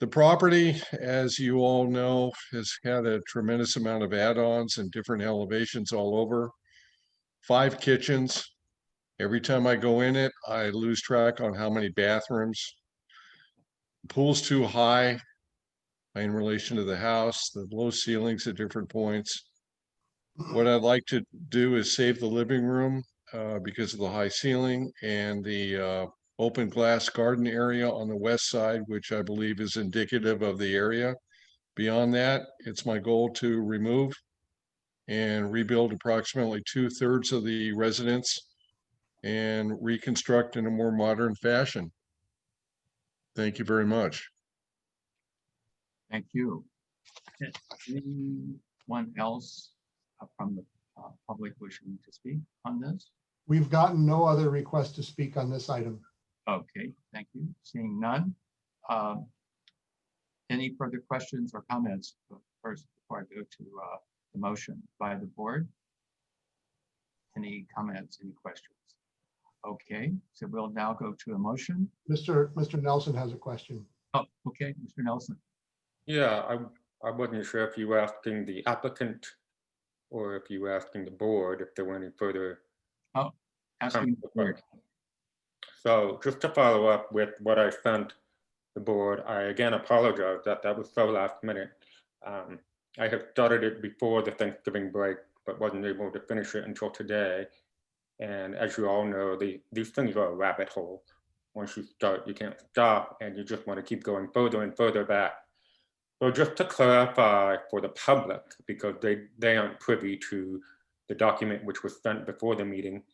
The property, as you all know, has had a tremendous amount of add-ons and different elevations all over. 5 kitchens. Every time I go in it, I lose track on how many bathrooms. Pool's too high in relation to the house, the low ceilings at different points. What I'd like to do is save the living room because of the high ceiling and the open glass garden area on the west side, which I believe is indicative of the area. Beyond that, it's my goal to remove and rebuild approximately 2/3 of the residence and reconstruct in a more modern fashion. Thank you very much. Thank you. Anyone else from the public wishing to speak on this? We've gotten no other request to speak on this item. Okay, thank you. Seeing none. Any further questions or comments first before I go to the motion by the board? Any comments, any questions? Okay, so we'll now go to a motion. Mr. Nelson has a question. Oh, okay, Mr. Nelson. Yeah, I wasn't sure if you were asking the applicant or if you were asking the board if there were any further. Asking the board. So just to follow up with what I sent the board, I again apologize that was so last minute. I have started it before the Thanksgiving break, but wasn't able to finish it until today. And as you all know, these things are a rabbit hole. Once you start, you can't stop, and you just want to keep going further and further back. So just to clarify for the public, because they aren't privy to the document which was sent before the meeting,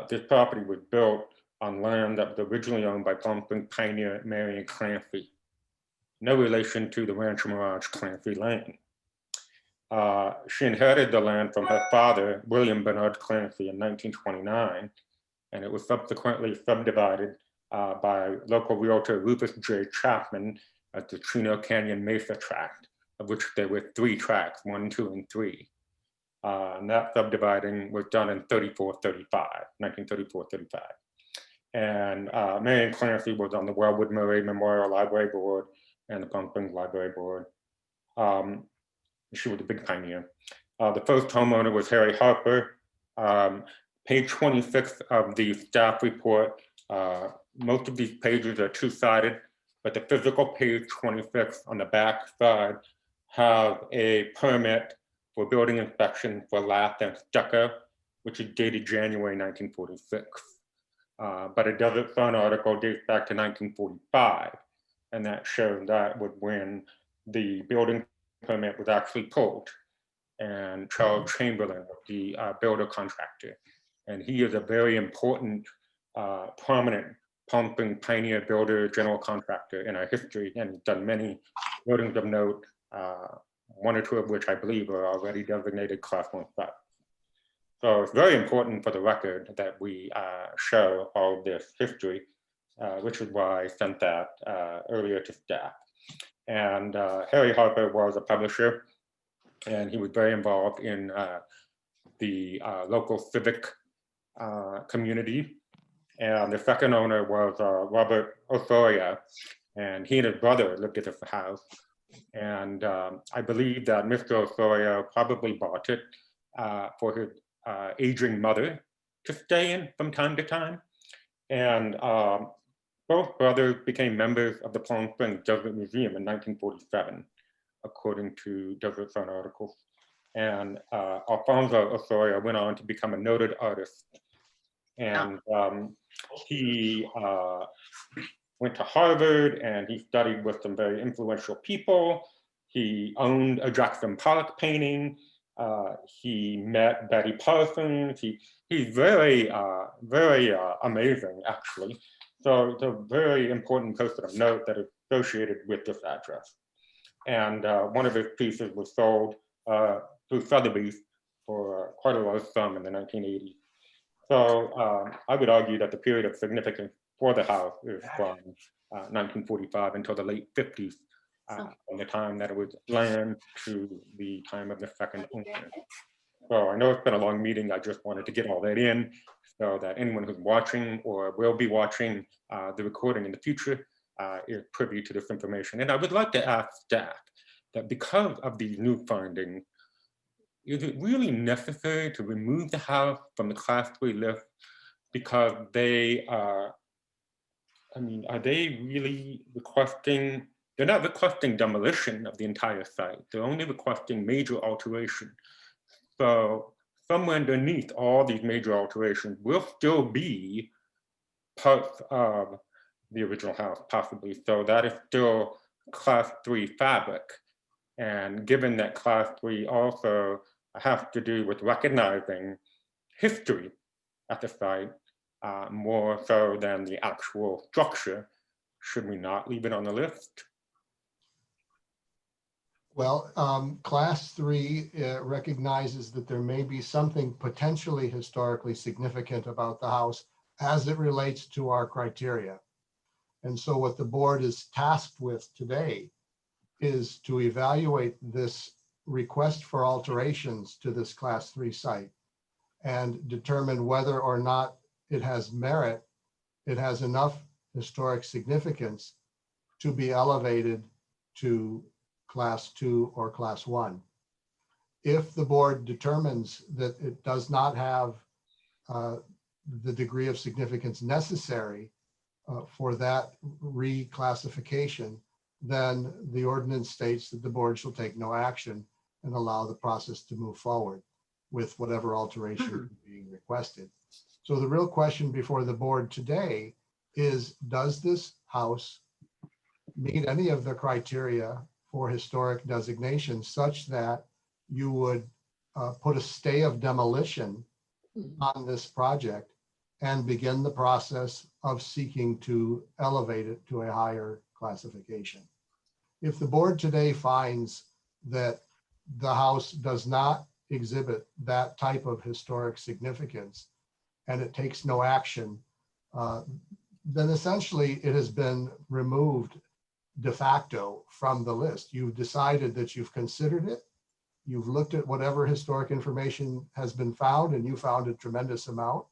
this property was built on land that was originally owned by Palm Springs pioneer Marion Clancy. No relation to the Rancho Mirage Clancy Lane. She inherited the land from her father, William Bernard Clancy, in 1929, and it was subsequently subdivided by local realtor Rufus J. Chapman as the Chino Canyon Mesa tract, of which there were 3 tracts, 1, 2, and 3. And that subdividing was done in 1934-35. And Marion Clancy was on the Wellwood Murray Memorial Library Board and the Palm Springs Library Board. She was a big pioneer. The first homeowner was Harry Harper. Page 26 of the staff report, most of these pages are 2-sided, but the physical page 26 on the back side have a permit for building inspection for lath and stucco, which is dated January 1946. But a Desert Sun article dates back to 1945, and that shows that was when the building permit was actually pulled. And Charles Chamberlain was the builder contractor. And he is a very important, prominent Palm Springs pioneer builder, general contractor in our history, and has done many buildings of note, 1 or 2 of which I believe are already designated Class 1 sites. So it's very important for the record that we show all this history, which is why I sent that earlier to staff. And Harry Harper was a publisher, and he was very involved in the local civic community. And the second owner was Robert Osoria, and he and his brother lived at this house. And I believe that Mr. Osorio probably bought it for his aging mother to stay in from time to time. And both brothers became members of the Palm Springs Desert Museum in 1947, according to Desert Sun articles. And Alfonso Osorio went on to become a noted artist. And he went to Harvard and he studied with some very influential people. He owned a Jackson Pollock painting. He met Betty Parsons. He's very, very amazing, actually. So it's a very important person of note that is associated with this address. And one of his pieces was sold through Sotheby's for quite a large sum in the 1980s. So I would argue that the period of significance for the house is from 1945 until the late 50s, from the time that it was land to the time of the second owner. So I know it's been a long meeting. I just wanted to get all that in so that anyone who's watching or will be watching the recording in the future is privy to this information. And I would like to ask staff that because of these new findings, is it really necessary to remove the house from the Class 3 list because they are, I mean, are they really requesting, they're not requesting demolition of the entire site. They're only requesting major alteration. So somewhere underneath all these major alterations will still be parts of the original house, possibly. So that is still Class 3 fabric. And given that Class 3 also has to do with recognizing history at the site, more so than the actual structure, should we not leave it on the list? Well, Class 3 recognizes that there may be something potentially historically significant about the house as it relates to our criteria. And so what the board is tasked with today is to evaluate this request for alterations to this Class 3 site and determine whether or not it has merit, it has enough historic significance to be elevated to Class 2 or Class 1. If the board determines that it does not have the degree of significance necessary for that reclassification, then the ordinance states that the board shall take no action and allow the process to move forward with whatever alteration is being requested. So the real question before the board today is, does this house meet any of the criteria for historic designation such that you would put a stay of demolition on this project and begin the process of seeking to elevate it to a higher classification? If the board today finds that the house does not exhibit that type of historic significance and it takes no action, then essentially it has been removed de facto from the list. You've decided that you've considered it. You've looked at whatever historic information has been found, and you found a tremendous amount.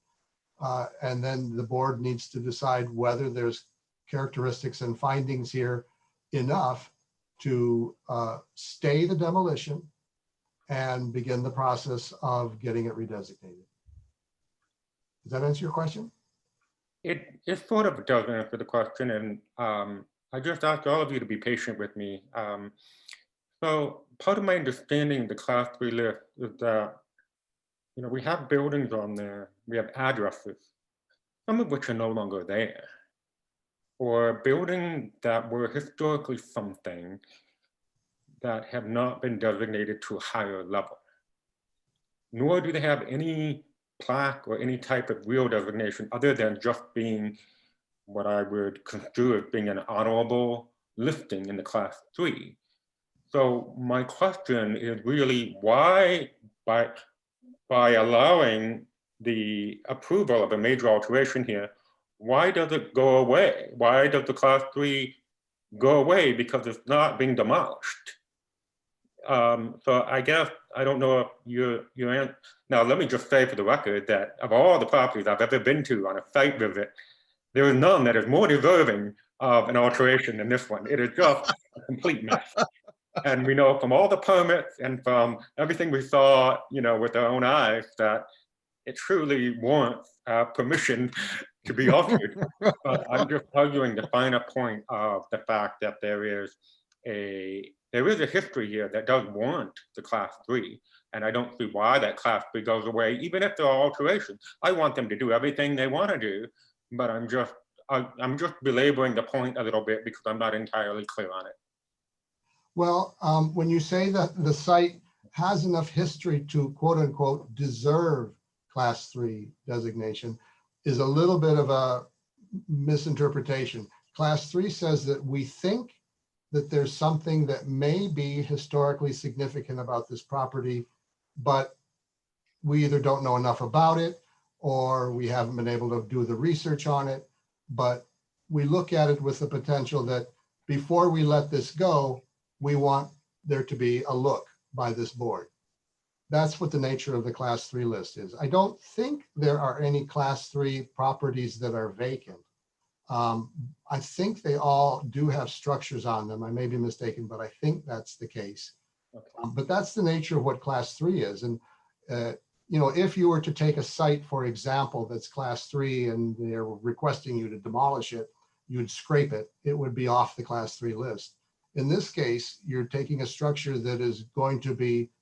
And then the board needs to decide whether there's characteristics and findings here enough to stay the demolition and begin the process of getting it redesignated. Does that answer your question? It sort of does answer the question, and I just ask all of you to be patient with me. So part of my understanding of the Class 3 list is that, you know, we have buildings on there, we have addresses, some of which are no longer there, or buildings that were historically something that have not been designated to a higher level, nor do they have any plaque or any type of real designation other than just being what I would construe as being an honorable listing in the Class 3. So my question is really why, by allowing the approval of a major alteration here, why does it go away? Why does the Class 3 go away? Because it's not being demolished. So I guess, I don't know if you're now let me just say for the record that of all the properties I've ever been to on a site visit, there is none that is more deserving of an alteration than this one. It is just a complete mess. And we know from all the permits and from everything we saw, with our own eyes, that it truly warrants permission to be altered. But I'm just arguing the finer point of the fact that there is a history here that does warrant the class 3. And I don't see why that class 3 goes away, even if there are alterations. I want them to do everything they want to do, but I'm just belaboring the point a little bit because I'm not entirely clear on it. Well, when you say that the site has enough history to quote unquote deserve class 3 designation is a little bit of a misinterpretation. Class 3 says that we think that there's something that may be historically significant about this property, but we either don't know enough about it or we haven't been able to do the research on it. But we look at it with the potential that before we let this go, we want there to be a look by this board. That's what the nature of the class 3 list is. I don't think there are any class 3 properties that are vacant. I think they all do have structures on them. I may be mistaken, but I think that's the case. Okay. But that's the nature of what class 3 is. And, if you were to take a site, for example, that's class 3 and they're requesting you to demolish it, you'd scrape it. It would be off the class 3 list. In this case, you're taking a structure that is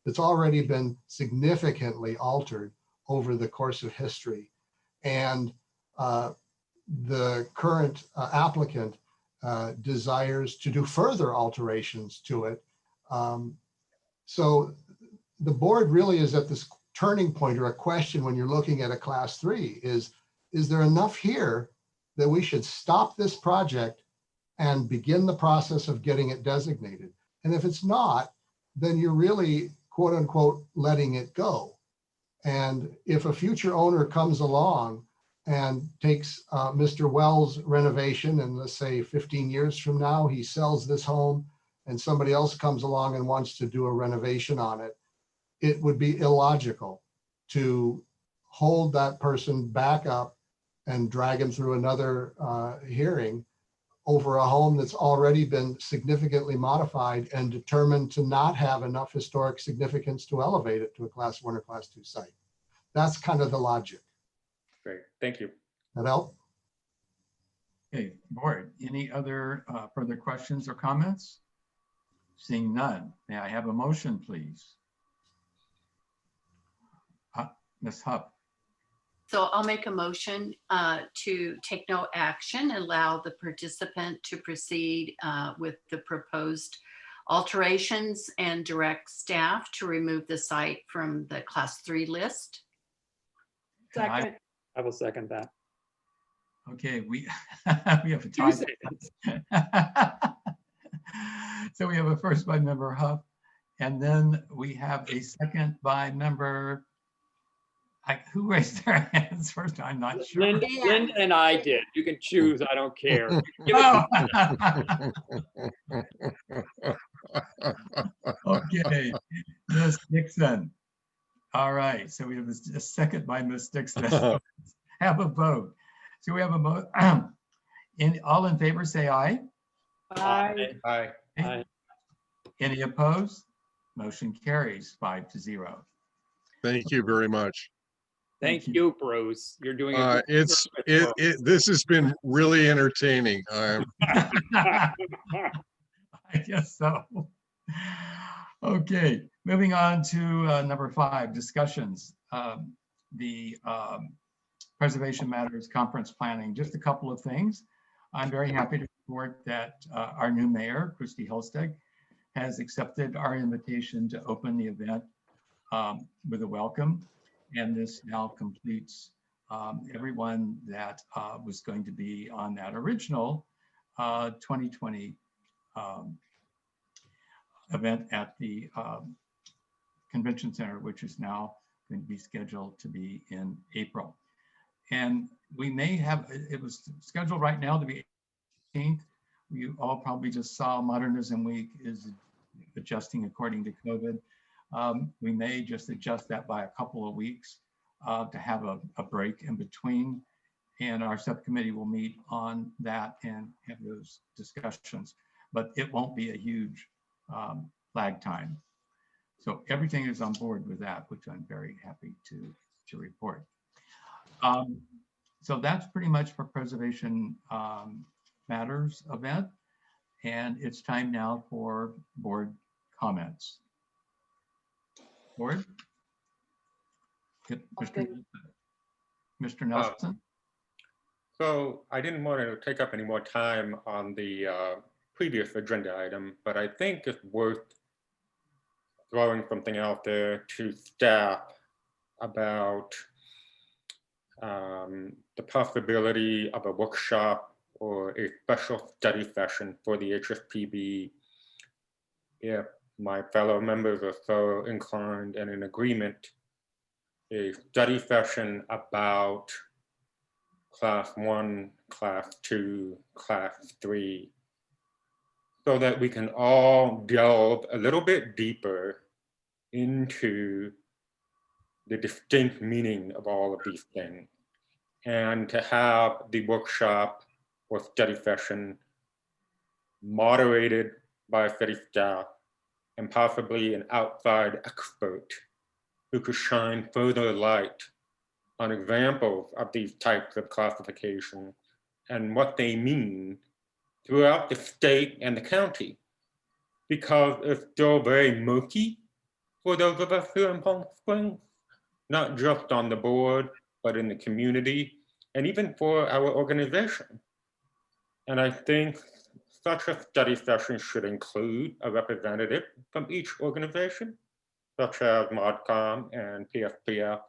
that's already been significantly altered over the course of history. And the current applicant desires to do further alterations to it. So the board really is at this turning point, or a question when you're looking at a class 3 is there enough here that we should stop this project and begin the process of getting it designated? And if it's not, then you're really quote unquote letting it go. And if a future owner comes along and takes Mr. Wells' renovation, and let's say 15 years from now, he sells this home and somebody else comes along and wants to do a renovation on it, it would be illogical to hold that person back up and drag him through another hearing over a home that's already been significantly modified and determined to not have enough historic significance to elevate it to a class 1 or class 2 site. That's kind of the logic. Great, thank you. That help? Okay, board, any other further questions or comments? Seeing none, may I have a motion, please? Ms. Hupp. So I'll make a motion to take no action, allow the participant to proceed with the proposed alterations and direct staff to remove the site from the class 3 list. And Second. I will second that. Okay, we we have a 2 tie. seconds. So we have a first by member Huff, and then we have a second by member, who raised their hands first? I'm not sure. Linda and I did. You can choose. I don't care. Oh. Okay, Ms. Dixon. All right, so we have a second by Ms. Dixon. Have a vote. So we have a vote. All in favor, say aye. Aye. Aye. Aye. Any opposed? Motion carries 5-0. Thank you very much. Thank you, Bruce. You're doing a good service for us. This has been really entertaining. I guess so. Okay, moving on to number 5, discussions. The Preservation Matters Conference Planning, just a couple of things. I'm very happy to report that our new mayor, Christy Holsteg, has accepted our invitation to open the event with a welcome. And this now completes everyone that was going to be on that original 2020 event at the Convention Center, which is now going to be scheduled to be in April. And we may have, it was scheduled right now to be 18th. You all probably just saw Modernism Week is adjusting according to COVID. We may just adjust that by a couple of weeks to have a break in between. And our subcommittee will meet on that and have those discussions. But it won't be a huge lag time. So everything is on board with that, which I'm very happy to report. So that's pretty much for Preservation Matters event. And it's time now for board comments. Board? Mr. Nelson? So I didn't want to take up any more time on the previous agenda item, but I think it's worth throwing something out there to staff about the possibility of a workshop or a special study session for the HSPB if my fellow members are so inclined and in agreement, a study session about Class 1, Class 2, Class 3, so that we can all delve a little bit deeper into the distinct meaning of all of these things, and to have the workshop or study session moderated by city staff and possibly an outside expert who could shine further light on examples of these types of classification and what they mean throughout the state and the county, because it's still very murky for those of us here in Palm Springs, not just on the board, but in the community, and even for our organization. And I think such a study session should include a representative from each organization, such as ModCom and PSPF,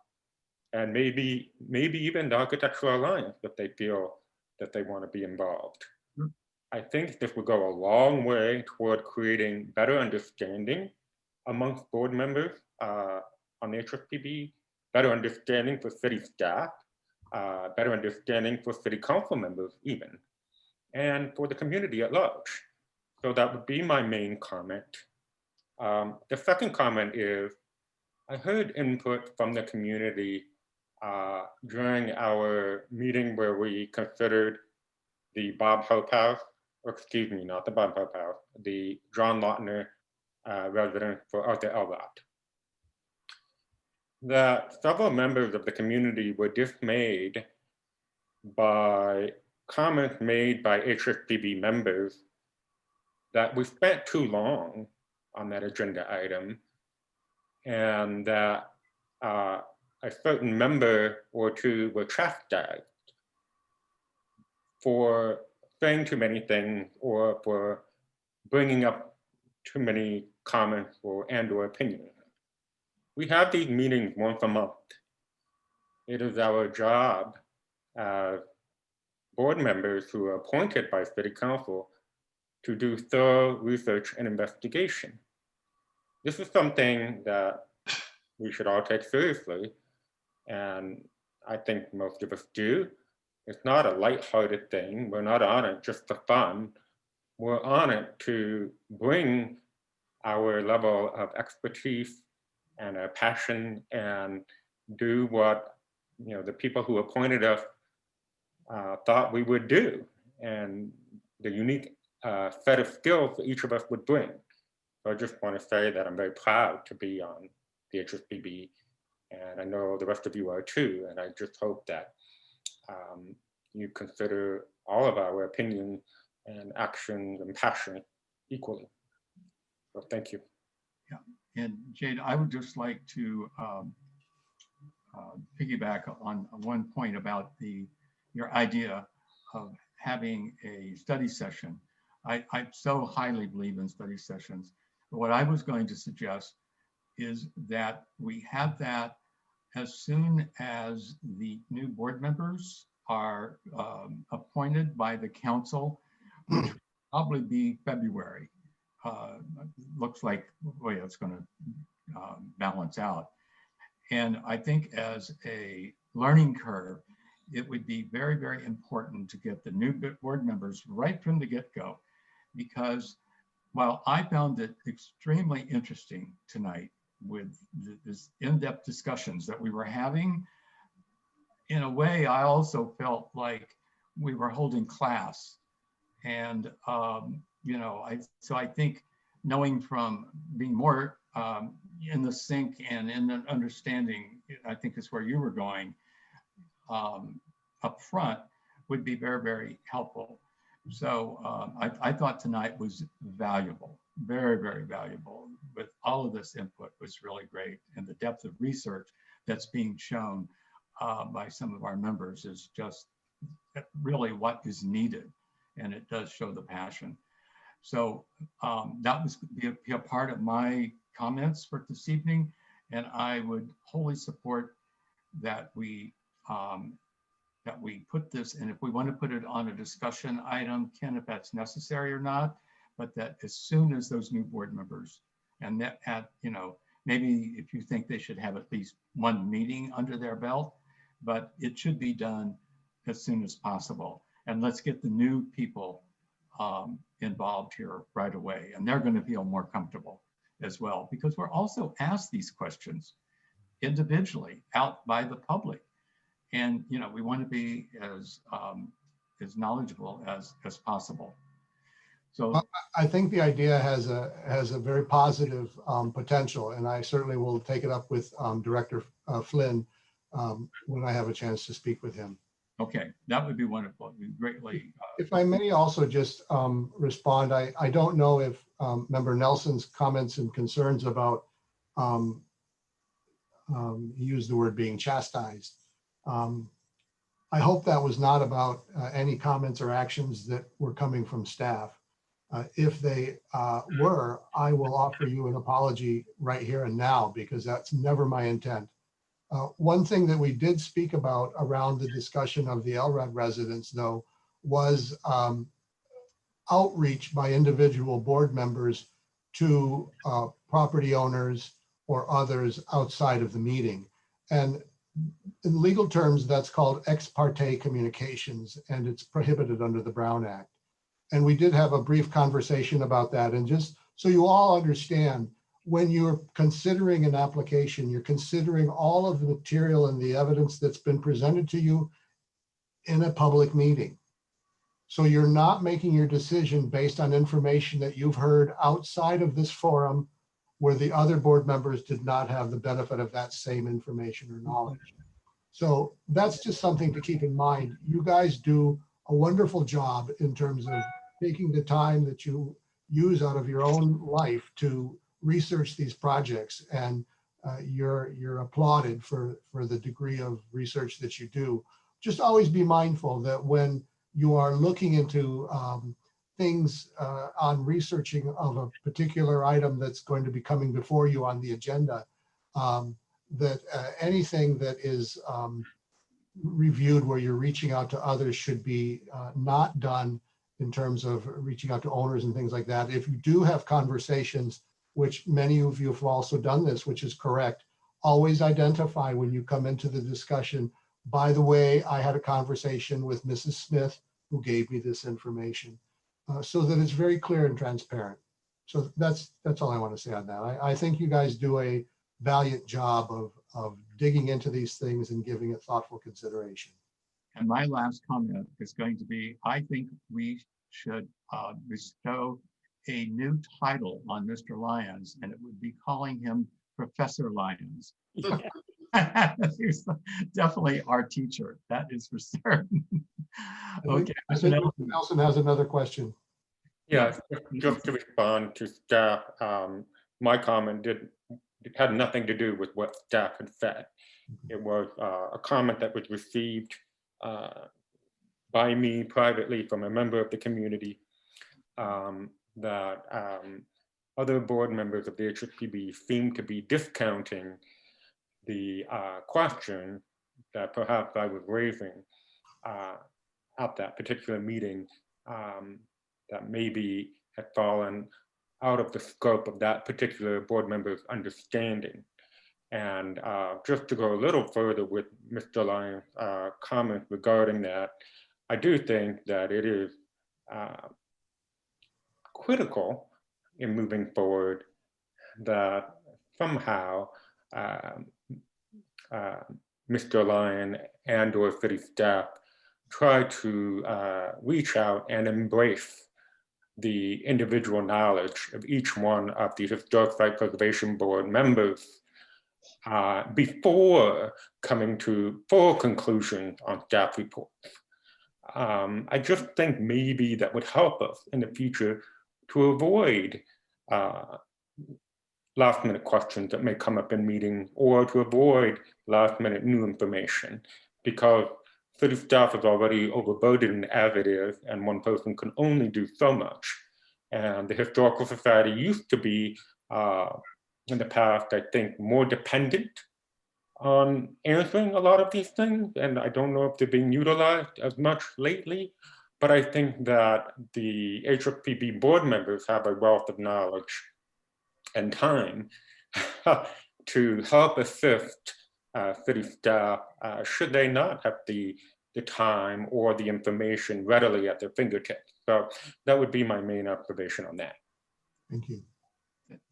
and maybe even the Architectural Alliance if they feel that they want to be involved. I think this would go a long way toward creating better understanding amongst board members on the HSPB, better understanding for city staff, better understanding for city council members even, and for the community at large. So that would be my main comment. The second comment is, I heard input from the community during our meeting where we considered the Bob Hope House, or excuse me, not the Bob Hope House, the John Lautner residence for Arthur Elrod, that several members of the community were dismayed by comments made by HSPB members that we spent too long on that agenda item, and that a certain member or two were chastised for saying too many things or for bringing up too many comments or opinions. We have these meetings once a month. It is our job as board members who are appointed by city council to do thorough research and investigation. This is something that we should all take seriously, and I think most of us do. It's not a lighthearted thing. We're not on it just for fun. We're on it to bring our level of expertise and our passion and do what the people who appointed us thought we would do, and the unique set of skills that each of us would bring. So I just want to say that I'm very proud to be on the HSPB, and I know the rest of you are too, and I just hope that you consider all of our opinions and actions and passion equally. So thank you. Yeah, and Jade, I would just like to piggyback on one point about your idea of having a study session. I so highly believe in study sessions. But what I was going to suggest is that we have that as soon as the new board members are appointed by the council, which will probably be February. Looks like the way it's going to balance out. And I think as a learning curve, it would be very, very important to get the new board members right from the get-go, because while I found it extremely interesting tonight with this in-depth discussions that we were having, in a way, I also felt like we were holding class. And, so I think knowing from being more in the sync and in the understanding, I think is where you were going up front, would be very, very helpful. So I thought tonight was valuable, very, very valuable. With all of this input was really great. And the depth of research that's being shown by some of our members is just really what is needed. And it does show the passion. So that was be a part of my comments for this evening. And I would wholly support that we put this, and if we want to put it on a discussion item, Ken, if that's necessary or not, but that as soon as those new board members, and that at, you know, maybe if you think they should have at least one meeting under their belt, but it should be done as soon as possible. And let's get the new people involved here right away. And they're going to feel more comfortable as well, because we're also asked these questions individually out by the public. And, you know, we want to be as knowledgeable as possible. So I think the idea has a very positive potential, and I certainly will take it up with Director Flynn when I have a chance to speak with him. okay, that would be wonderful. It'd be greatly. If I may also just respond, I don't know if Member Nelson's comments and concerns about, he used the word being chastised. I hope that was not about any comments or actions that were coming from staff. If they were, I will offer you an apology right here and now, because that's never my intent. One thing that we did speak about around the discussion of the LRAD residents, though, was outreach by individual board members to property owners or others outside of the meeting. And in legal terms, that's called ex parte communications, and it's prohibited under the Brown Act. And we did have a brief conversation about that. And just so you all understand, when you're considering an application, you're considering all of the material and the evidence that's been presented to you in a public meeting. So you're not making your decision based on information that you've heard outside of this forum where the other board members did not have the benefit of that same information or knowledge. So that's just something to keep in mind. You guys do a wonderful job in terms of taking the time that you use out of your own life to research these projects, and you're applauded for the degree of research that you do. Just always be mindful that when you are looking into things on researching of a particular item that's going to be coming before you on the agenda, that anything that is reviewed where you're reaching out to others should be not done in terms of reaching out to owners and things like that. If you do have conversations, which many of you have also done this, which is correct, always identify when you come into the discussion, by the way, I had a conversation with Mrs. Smith who gave me this information, so that it's very clear and transparent. So that's all I want to say on that. I think you guys do a valiant job of digging into these things and giving it thoughtful consideration. And my last comment is going to be, I think we should bestow a new title on Mr. Lyons, and it would be calling him Professor Lyons. He's definitely our teacher. That is for certain. Okay. I think Nelson has another question. Yeah, just to respond to staff, my comment had nothing to do with what staff had said. It was a comment that was received by me privately from a member of the community, that other board members of the HSPB seem to be discounting the question that perhaps I was raising at that particular meeting, that maybe had fallen out of the scope of that particular board member's understanding. And just to go a little further with Mr. Lyons' comment regarding that, I do think that it is critical in moving forward that somehow Mr. Lyon and or city staff try to reach out and embrace the individual knowledge of each one of the Historic Site Preservation Board members before coming to full conclusion on staff reports. I just think maybe that would help us in the future to avoid last minute questions that may come up in meeting, or to avoid last minute new information, because city staff is already overburdened as it is, and one person can only do so much. And the Historical Society used to be, in the past, I think, more dependent on answering a lot of these things, and I don't know if they're being utilized as much lately, but I think that the HFPB board members have a wealth of knowledge and time to help assist city staff should they not have the time or the information readily at their fingertips. So that would be my main observation on that. Thank you.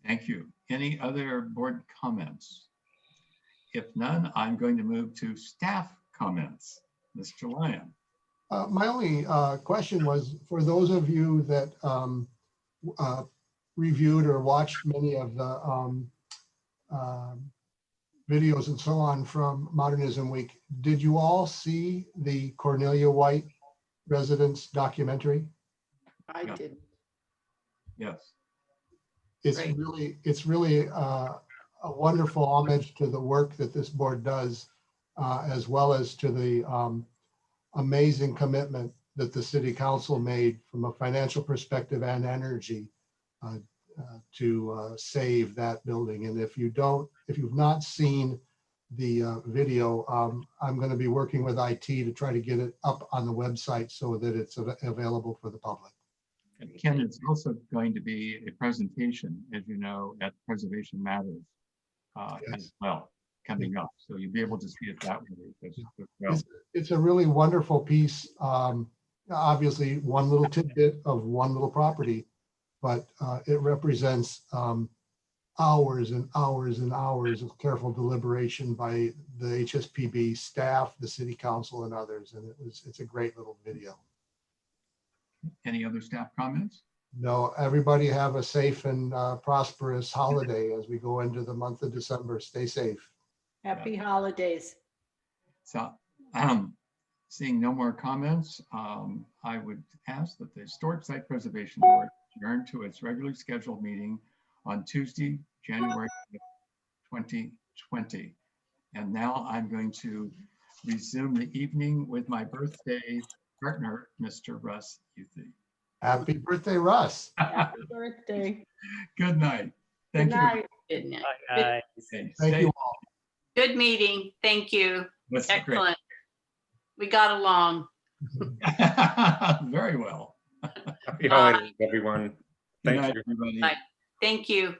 Thank you. Any other board comments? If none, I'm going to move to staff comments. Mr. Lyon. My only question was, for those of you that reviewed or watched many of the videos and so on from Modernism Week, did you all see the Cornelia White residence documentary? I Yeah. didn't. Yes. It's Great. really a wonderful homage to the work that this board does, as well as to the amazing commitment that the city council made from a financial perspective and energy to save that building. And if you've not seen the video, I'm going to be working with IT to try to get it up on the website so that it's available for the public. And Ken, it's also going to be a presentation, as you know, at Preservation Matters as well, coming up. So you'll be able to see it that way as well. It's a really wonderful piece. Obviously, one little tidbit of one little property, but it represents hours and hours and hours of careful deliberation by the HSPB staff, the city council, and others. And it's a great little video. Any other staff comments? No, everybody have a safe and prosperous holiday as we go into the month of December. Stay safe. Happy holidays. So seeing no more comments, I would ask that the Historic Site Preservation Board adjourn to its regularly scheduled meeting on Tuesday, January 2020. And now I'm going to resume the evening with my birthday partner, Mr. Russ Youthy. Happy birthday, Russ. Happy birthday. Good night. Good Thank you. night. Good night. Okay, Thank stay- you all. Good meeting. Thank you. That's great. Excellent. We got along. Very well. Happy holidays, everyone. Good Thank night, you. everybody. Bye. Thank you.